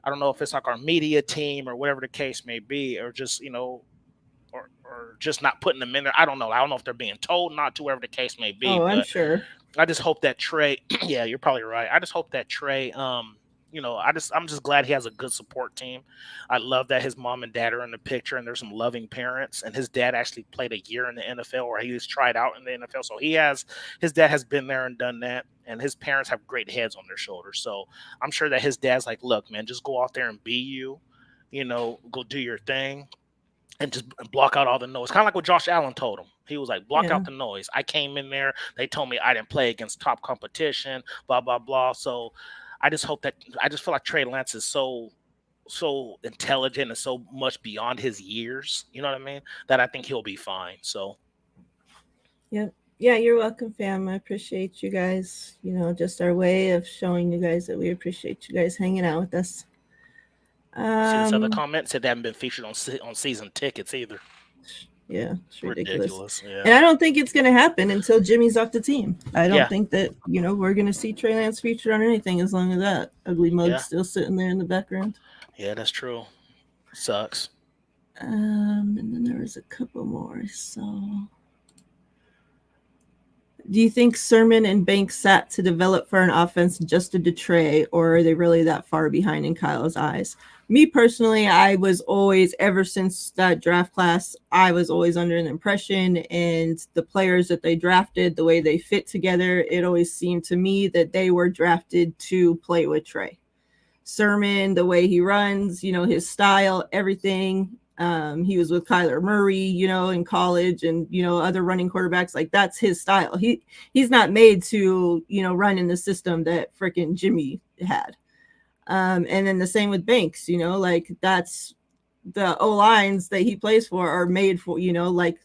don't know if it's like our media team or whatever the case may be, or just, or just not putting them in there. I don't know. I don't know if they're being told not to, whatever the case may be. Oh, I'm sure. I just hope that Trey, yeah, you're probably right. I just hope that Trey, I'm just glad he has a good support team. I love that his mom and dad are in the picture and there's some loving parents. And his dad actually played a year in the NFL, or he was tried out in the NFL. So his dad has been there and done that. And his parents have great heads on their shoulders. So I'm sure that his dad's like, look, man, just go out there and be you, go do your thing and just block out all the noise. Kind of like what Josh Allen told him. He was like, block out the noise. I came in there. They told me I didn't play against top competition, blah, blah, blah. So I just feel like Trey Lance is so intelligent and so much beyond his years, you know what I mean, that I think he'll be fine. So yeah, you're welcome, fam. I appreciate you guys. Just our way of showing you guys that we appreciate you guys hanging out with us. See this other comment said they haven't been featured on season tickets either. Yeah, it's ridiculous. Yeah. And I don't think it's going to happen until Jimmy's off the team. I don't think that, we're going to see Trey Lance featured on anything as long as that ugly mug's still sitting there in the background. Yeah, that's true. Sucks. And then there was a couple more. So, do you think Sermon and Banks sat to develop for an offense just to Trey, or are they really that far behind in Kyle's eyes? Me personally, I was always, ever since that draft class, I was always under an impression, and the players that they drafted, the way they fit together, it always seemed to me that they were drafted to play with Trey. Sermon, the way he runs, his style, everything, He was with Kyler Murray, you know, in college, and you know, other running quarterbacks. Like that's his style. He's not made to, you know, run in the system that freaking Jimmy had. And then the same with Banks, you know, like that's the O lines that he plays for are made for, you know, like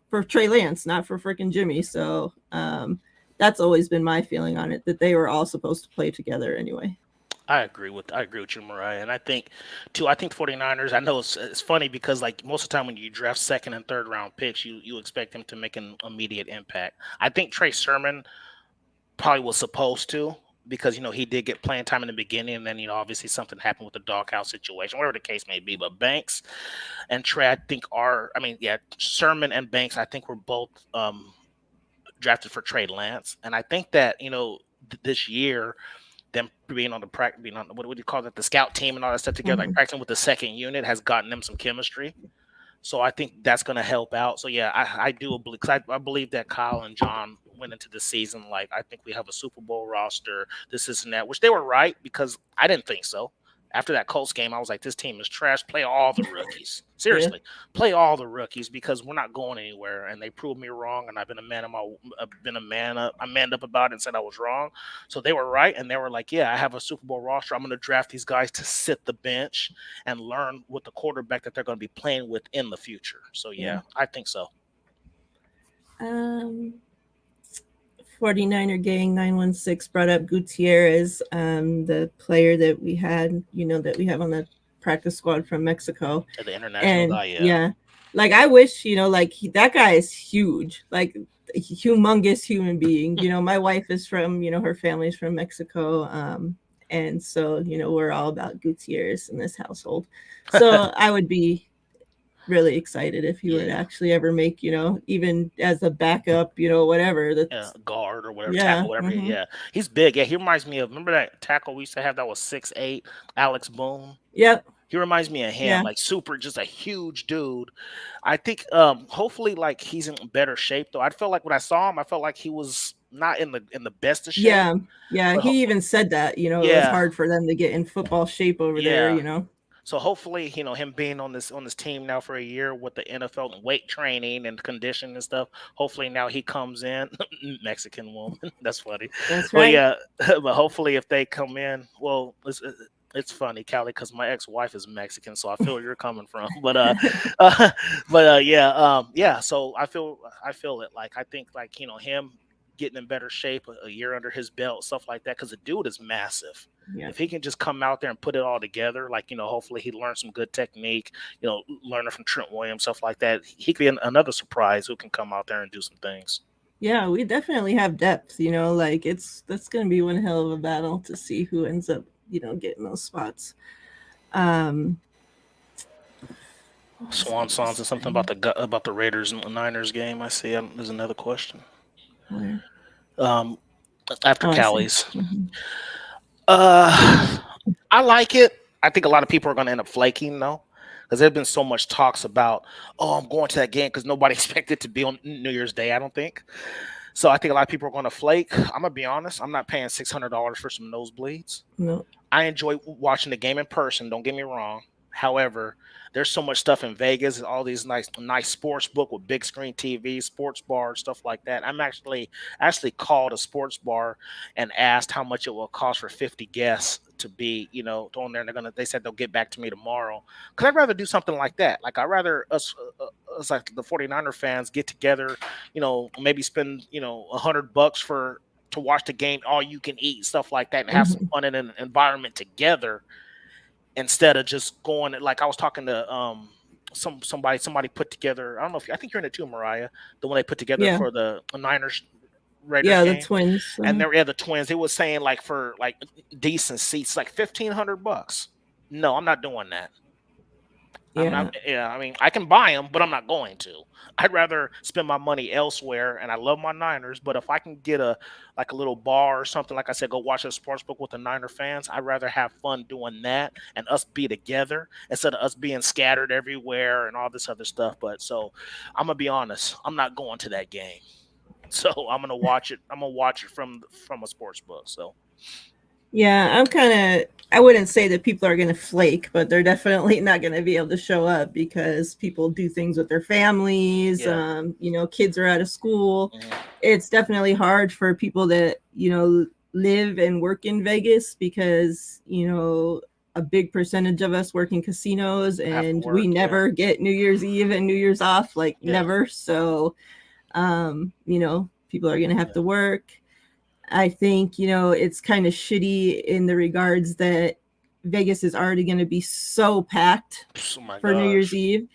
for Trey Lance, not for freaking Jimmy. So that's always been my feeling on it, that they were all supposed to play together anyway. I agree with you, Mariah. And I think too, I think 49ers, I know it's funny because like most of the time when you draft second and third round picks, you expect them to make an immediate impact. I think Trey Sermon probably was supposed to, because you know he did get playing time in the beginning, and then you know obviously something happened with the doghouse situation, whatever the case may be. But Banks and Trey, I think Sermon and Banks, I think were both drafted for Trey Lance, and I think that you know this year them being on being on what do you call it, the scout team and all that stuff together, like practicing with the second unit, has gotten them some chemistry. So I think that's going to help out. So yeah, I do believe, because I believe that Kyle and John went into the season like, I think we have a Super Bowl roster, this and that, which they were right, because I didn't think so. After that Colts game, I was like, this team is trash. Play all the rookies. Seriously, play all the rookies, because we're not going anywhere. And they proved me wrong. And I've been I manned up about it and said I was wrong. So they were right. And they were like, yeah, I have a Super Bowl roster. I'm going to draft these guys to sit the bench and learn with the quarterback that they're going to be playing with in the future. So yeah. I think so. 49er Gang 916 brought up Gutierrez, the player that we had, you know, that we have on the practice squad from Mexico. The international guy, yeah. Like I wish, you know, like that guy is huge, like a humongous human being. You know, my wife is from, you know, her family's from Mexico. And so, you know, we're all about Gutierrez in this household. So I would be really excited if he would actually ever make, you know, even as a backup, you know, whatever, guard or whatever, tackle, whatever. Yeah, he's big. Yeah, he reminds me of, remember that tackle we used to have that was 6'8", Alex Boone? Yep. He reminds me of him, like super, just a huge dude. I think hopefully like he's in better shape though. I felt like when I saw him, I felt like he was not in the best of shape. Yeah, he even said that, you know, it was hard for them to get in football shape over there, you know. So hopefully, you know, him being on this team now for a year with the NFL and weight training and conditioning and stuff, hopefully now he comes in. Mexican woman, that's funny. That's right. But hopefully if they come in, well, it's funny, Callie, because my ex-wife is Mexican, so I feel where you're coming from. But So I feel it. Like I think like, you know, him getting in better shape, a year under his belt, stuff like that, because the dude is massive. If he can just come out there and put it all together, like, you know, hopefully he learns some good technique, you know, learning from Trent Williams, stuff like that. He could be another surprise who can come out there and do some things. Yeah, we definitely have depth, you know, like that's going to be one hell of a battle to see who ends up, you know, getting those spots. Swan songs and something about the Raiders and Niners game. I see. There's another question. Where? After Callie's. I like it. I think a lot of people are going to end up flaking though, because there's been so much talks about, I'm going to that game because nobody expected it to be on New Year's Day, I don't think. So I think a lot of people are going to flake. I'm going to be honest. I'm not paying $600 for some nosebleeds. No. I enjoy watching the game in person. Don't get me wrong. However, there's so much stuff in Vegas, all these nice sports book with big screen TV, sports bars, stuff like that. I'm actually called a sports bar and asked how much it will cost for 50 guests to be, you know, on there. And they said they'll get back to me tomorrow. Because I'd rather do something like that. Like I'd rather us like the 49er fans get together, you know, maybe spend, you know, $100 to watch the game, all you can eat, stuff like that, and have some fun in an environment together, instead of just going, like I was talking to somebody put together, I don't know if I think you're in it too, Miriah, the one they put together for the Niners Raiders game. The Twins. And the Twins, they was saying like for like decent seats, like $1,500. No, I'm not doing that. I mean, I can buy them, but I'm not going to. I'd rather spend my money elsewhere, and I love my Niners, but if I can get a little bar or something, like I said, go watch a sportsbook with the Niner fans, I'd rather have fun doing that and us be together instead of us being scattered everywhere and all this other stuff. But so I'm gonna be honest, I'm not going to that game. So I'm gonna watch it. I'm gonna watch it from a sports book. So Yeah, I wouldn't say that people are going to flake, but they're definitely not going to be able to show up because people do things with their families. Yeah. Kids are out of school. Mhm. It's definitely hard for people that, live and work in Vegas because, a big percentage of us work in casinos Have to and we work. Yeah. never get New Year's Eve and New Year's off, like Yeah. never. So, people are going to have to work. I think, it's kind of shitty in the regards that Vegas is already going to be so packed Oh my for New Year's gosh. Eve.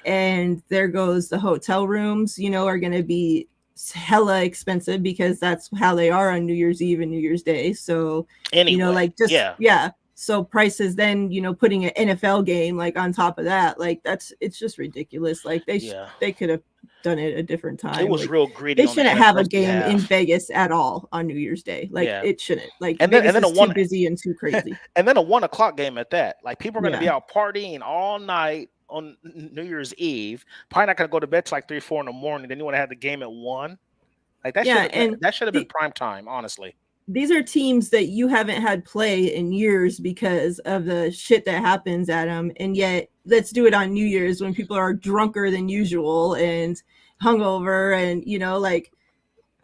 And there goes the hotel rooms, are going to be hella expensive because that's how they are on New Year's Eve and New Year's Day. So, Anyway, just, yeah. yeah. So prices then, putting an NFL game like on top of that, like it's just ridiculous. Like Yeah. they could have done it a different time. It was Like, real greedy they on the shouldn't have a NFL's game in behalf. Vegas at all on New Year's Day. Like Yeah. it shouldn't. Like And then Vegas a is too one busy and too crazy. and then a 1 o'clock game at that. Like people are going to be Yeah. out partying all night on New Year's Eve. Probably not going to go to bed till like 3, 4 in the morning. Then you want to have the game at 1. Like that Yeah, should have been prime time, honestly. These are teams that you haven't had play in years because of the shit that happens at them, and yet let's do it on New Year's when people are drunker than usual and hungover, and like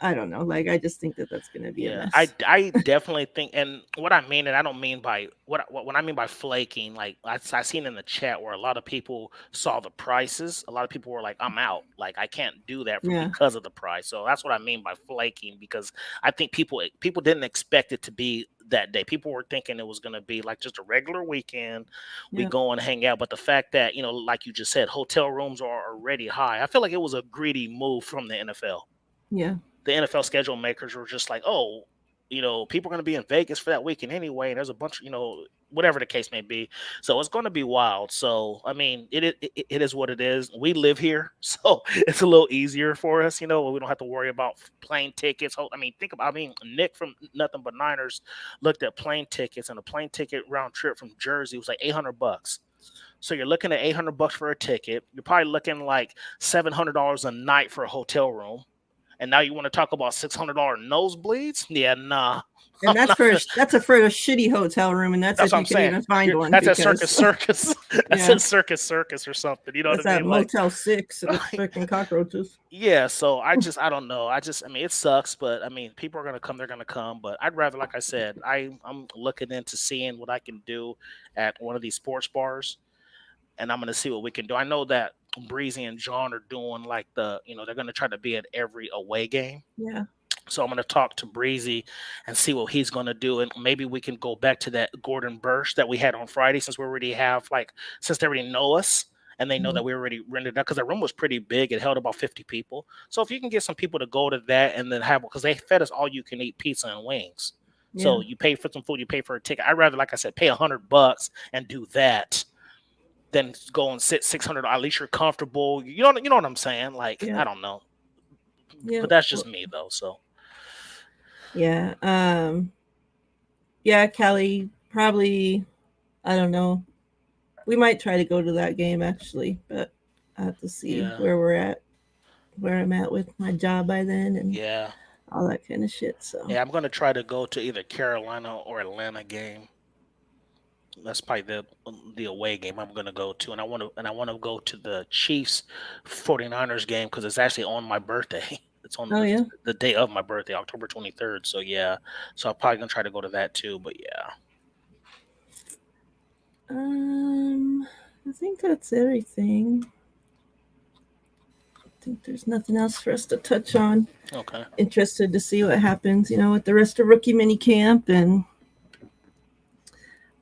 I don't know, like I just think that that's going to be a Yeah, mess. I definitely think, and what I mean, and I don't mean by what I mean by flaking. Like I seen in the chat where a lot of people saw the prices. A lot of people were like, "I'm out. Like I can't do that Yeah. because of the price." So that's what I mean by flaking, because I think people didn't expect it to be that day. People were thinking it was going to be like just a regular weekend. We Yeah. go and hang out, but the fact that like you just said, hotel rooms are already high. I feel like it was a greedy move from the NFL. Yeah. The NFL schedule makers were just like, oh, people are going to be in Vegas for that weekend anyway, and there's a bunch of, whatever the case may be. So it's going to be wild. So I mean, it is what it is. We live here, so it's a little easier for us. We don't have to worry about plane tickets. I mean, Nick from Nothing But Niners looked at plane tickets, and a plane ticket round trip from Jersey was like $800. So you're looking at $800 for a ticket. You're probably looking like $700 a night for a hotel room. And now you want to talk about $600 nosebleeds? Yeah, nah. And that's for a shitty hotel room, and that's if what you I'm can saying. even find one. That's because, at Circus. That's at Circus or something. You know that's what I mean? at Motel 6 with freaking cockroaches. Yeah. So I don't know. I mean, it sucks, but I mean, people are gonna come. They're gonna come. But I'd rather, like I said, I'm looking into seeing what I can do at one of these sports bars, and I'm gonna see what we can do. I know that Breezy and John are doing like they're gonna try to be at every away game. Yeah. So I'm going to talk to Breezy and see what he's going to do. And maybe we can go back to that Gordon Burst that we had on Friday, since we already have, since they already know us and they know that we already rented out, because the room was pretty big. It held about 50 people. So if you can get some people to go to that and then because they fed us all you can eat pizza and wings. Yeah. So you pay for some food, you pay for a ticket. I'd rather, like I said, pay $100 and do that than go and sit $600. At least you're comfortable. You know what I'm saying? Like, yeah. I don't know. Yeah. But that's just me though. So. Yeah. Yeah, Callie, probably, I don't know. We might try to go to that game actually, but I have to see where I'm at with my job by then, and all that kind of shit. So yeah, I'm gonna try to go to either Carolina or Atlanta game. That's probably the away game I'm gonna go to, and I want to go to the Chiefs 49ers game because it's actually on my birthday. It's on the day of my birthday, October 23rd. So yeah, so I'm probably gonna try to go to that too. But yeah. I think that's everything. I think there's nothing else for us to touch on. Okay. Interested to see what happens, with the rest of rookie mini camp, and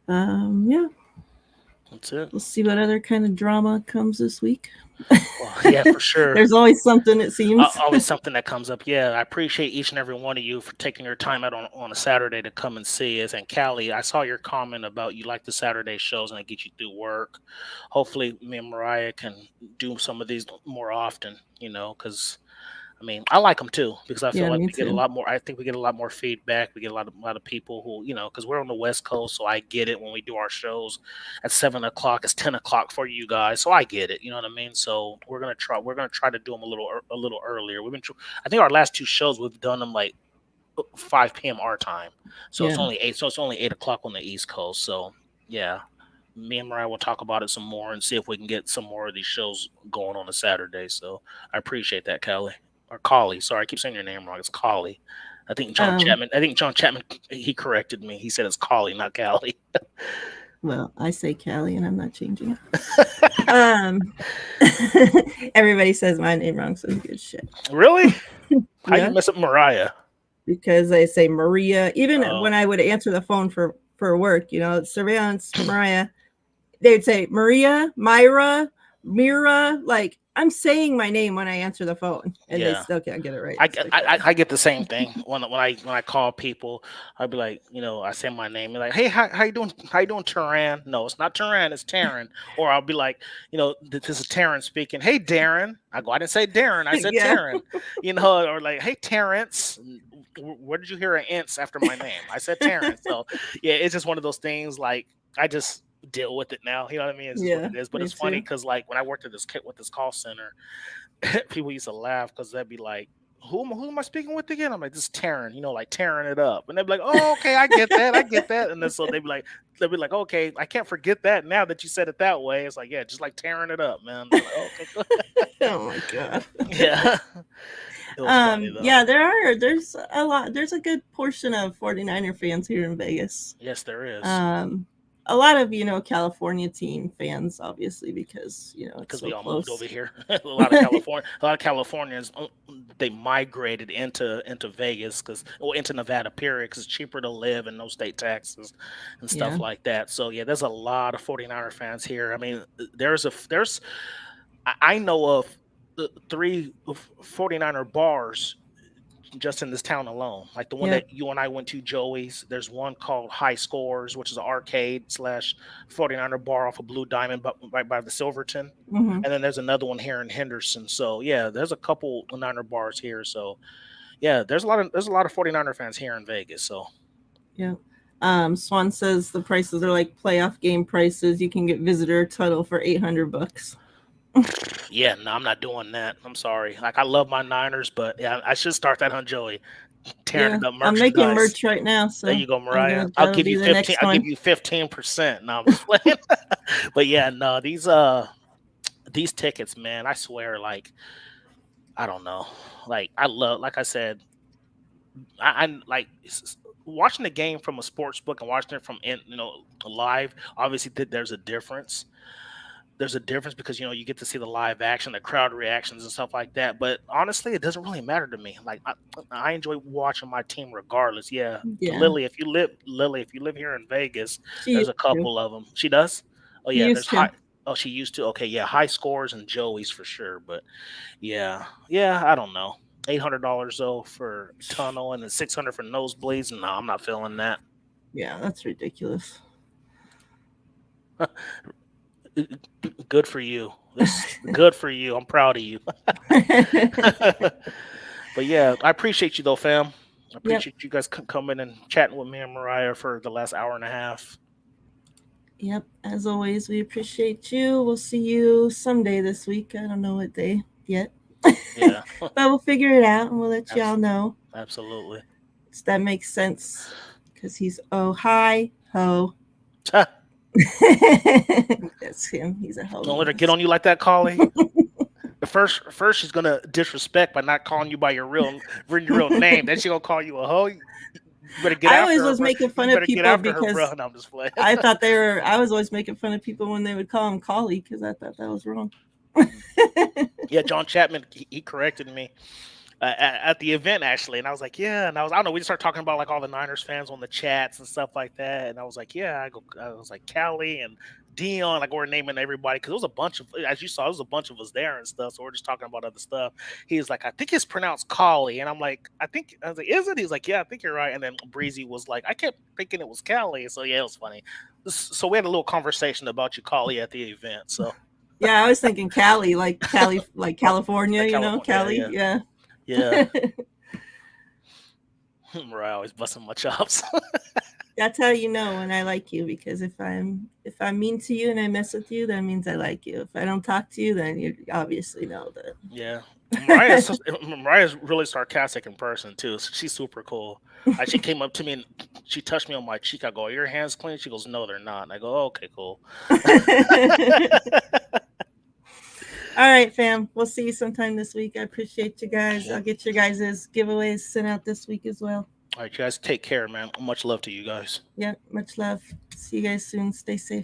yeah. That's it. We'll see what other kind of drama comes this week. Well, yeah, for sure. There's always something, it seems. Always something that comes up. Yeah, I appreciate each and every one of you for taking your time out on a Saturday to come and see us. And Callie, I saw your comment about you like the Saturday shows and it gets you through work. Hopefully me and Miriah can do some of these more often, because I mean, I like them too, because I feel like we get a lot more. I think we get a lot more feedback. We get a lot of people who, because we're on the West Coast, so I get it when we do our shows at 7 o'clock. It's 10 o'clock for you guys, so I get it. You know what I mean? So we're gonna try to do them a little earlier. I think our last 2 shows we've done them like 5 p.m. our time. So Yeah. it's only 8. So it's only 8 o'clock on the East Coast. So yeah, me and Miriah will talk about it some more and see if we can get some more of these shows going on a Saturday. So I appreciate that, Kelly or Collie. Sorry, I keep saying your name wrong. It's Collie. I think John Chapman. He corrected me. He said it's Collie, not Callie. Well, I say Callie, and I'm not changing it. Everybody says my name wrong, so it's good shit. Really? How Yeah. you mess up Miriah? Because I say Maria. Even Oh. when I would answer the phone for work, surveillance, Miriah, they'd say Maria, Myra, Mira. Like, I'm saying my name when I answer the phone, and they still can't get it right. I get the same thing when I call people. I'd be like, I say my name. They're like, hey, how you doing? How you doing, Teran? No, it's not Teran, it's Teran. Or I'll be like, this is Teran speaking. Hey, Darren. I didn't say Darren. I said Teran. Or like, hey, Terrence. Where did you hear an ince after my name? I said Terrence. So yeah, it's just one of those things. Like, I just deal with it now. You know what I mean? It's just what it is. But it's funny because like when I worked at this call center, people used to laugh because they'd be like, who am I speaking with again? I'm like, this is Tearing, like tearing it up. And they'd be like, oh, okay, I get that. And then so they'd be like, okay, I can't forget that now that you said it that way. It's like, yeah, just like tearing it up, man. Like, okay. Oh my God. Yeah. Funny, yeah, there's a good portion of 49er fans here in Vegas. Yes, there is. A lot of California team fans, obviously, because because we all moved over here. a lot of Californians, they migrated into Vegas into Nevada period because it's cheaper to live and no state taxes and stuff like that. So yeah, there's a lot of 49er fans here. I mean, I know of 3 49er bars just in this town alone, like the one that you and I went to, Joey's. There's one called High Scores, which is an arcade / 49er bar off of Blue Diamond, right by the Silverton. And then there's another one here in Henderson. So yeah, there's a couple Niner bars here. So yeah, there's a lot of 49er fans here in Vegas. So yeah. Swan says the prices are like playoff game prices. You can get visitor title for $800. Yeah, no, I'm not doing that. I'm sorry. Like, I love my Niners, but yeah, I should start that on Joey. Tearing it up merchandise. I'm making merch right now. So there you go, Mariah. I'll give you 15. I'll give you 15%. No, I'm just playing. But yeah, no, these tickets, man, I swear, like, I don't know. Like, like I said, I like watching the game from a sports book and watching it from live. Obviously, there's a difference. There's a difference because you get to see the live action, the crowd reactions and stuff like that. But honestly, it doesn't really matter to me. Like, I enjoy watching my team regardless. Yeah. Lily, if you live here in Vegas, there's a couple of them. She does. Oh yeah, there's high. Oh, she used to. Okay, yeah, High Scores and Joey's for sure. But yeah, I don't know. $800 though for tunnel and then $600 for nosebleeds. No, I'm not feeling that. Yeah, that's ridiculous. Good for you. Good for you. I'm proud of you. But yeah, I appreciate you though, fam. I appreciate you guys coming and chatting with me and Miriah for the last hour and a half. Yep. As always, we appreciate you. We'll see you someday this week. I don't know what day yet. Yeah. But we'll figure it out and we'll let y'all know. Absolutely. So that makes sense because he's hi-ho. That's him. He's a hoe. Don't let her get on you like that, Collie. First she's gonna disrespect by not calling you by your real name. Then she gonna call you a hoe. You better get. I always was making fun of people because her, no, I'm just playing. I thought I was always making fun of people when they would call him Collie because I thought that was wrong. Yeah, John Chapman, he corrected me. At the event actually, and I was like, yeah, and I don't know, we just started talking about like all the Niners fans on the chats and stuff like that, and I was like, yeah, I was like Callie and Dion, like we're naming everybody because there was a bunch of, as you saw, there was a bunch of us there and stuff, so we're just talking about other stuff. He's like, I think it's pronounced Collie, and I was like, is it? He's like, yeah, I think you're right. And then Breezy was like, I kept thinking it was Callie, so yeah, it was funny. So we had a little conversation about you, Collie, at the event. So yeah, I was thinking Cali, like California, like Cali, yeah. Yeah. Miriah always busting my chops. That's how you know when I like you, because if I'm mean to you and I mess with you, that means I like you. If I don't talk to you, then you obviously know that. Yeah. Mariah's really sarcastic in person too. She's super cool. She came up to me and she touched me on my cheek. I go, "Are your hands clean?" She goes, "No, they're not." And I go, oh, "Okay, cool." All right, fam. We'll see you sometime this week. I appreciate you guys. I'll get your guys' giveaways sent out this week as well. All right, you guys take care, man. Much love to you guys. Yeah, much love. See you guys soon. Stay safe.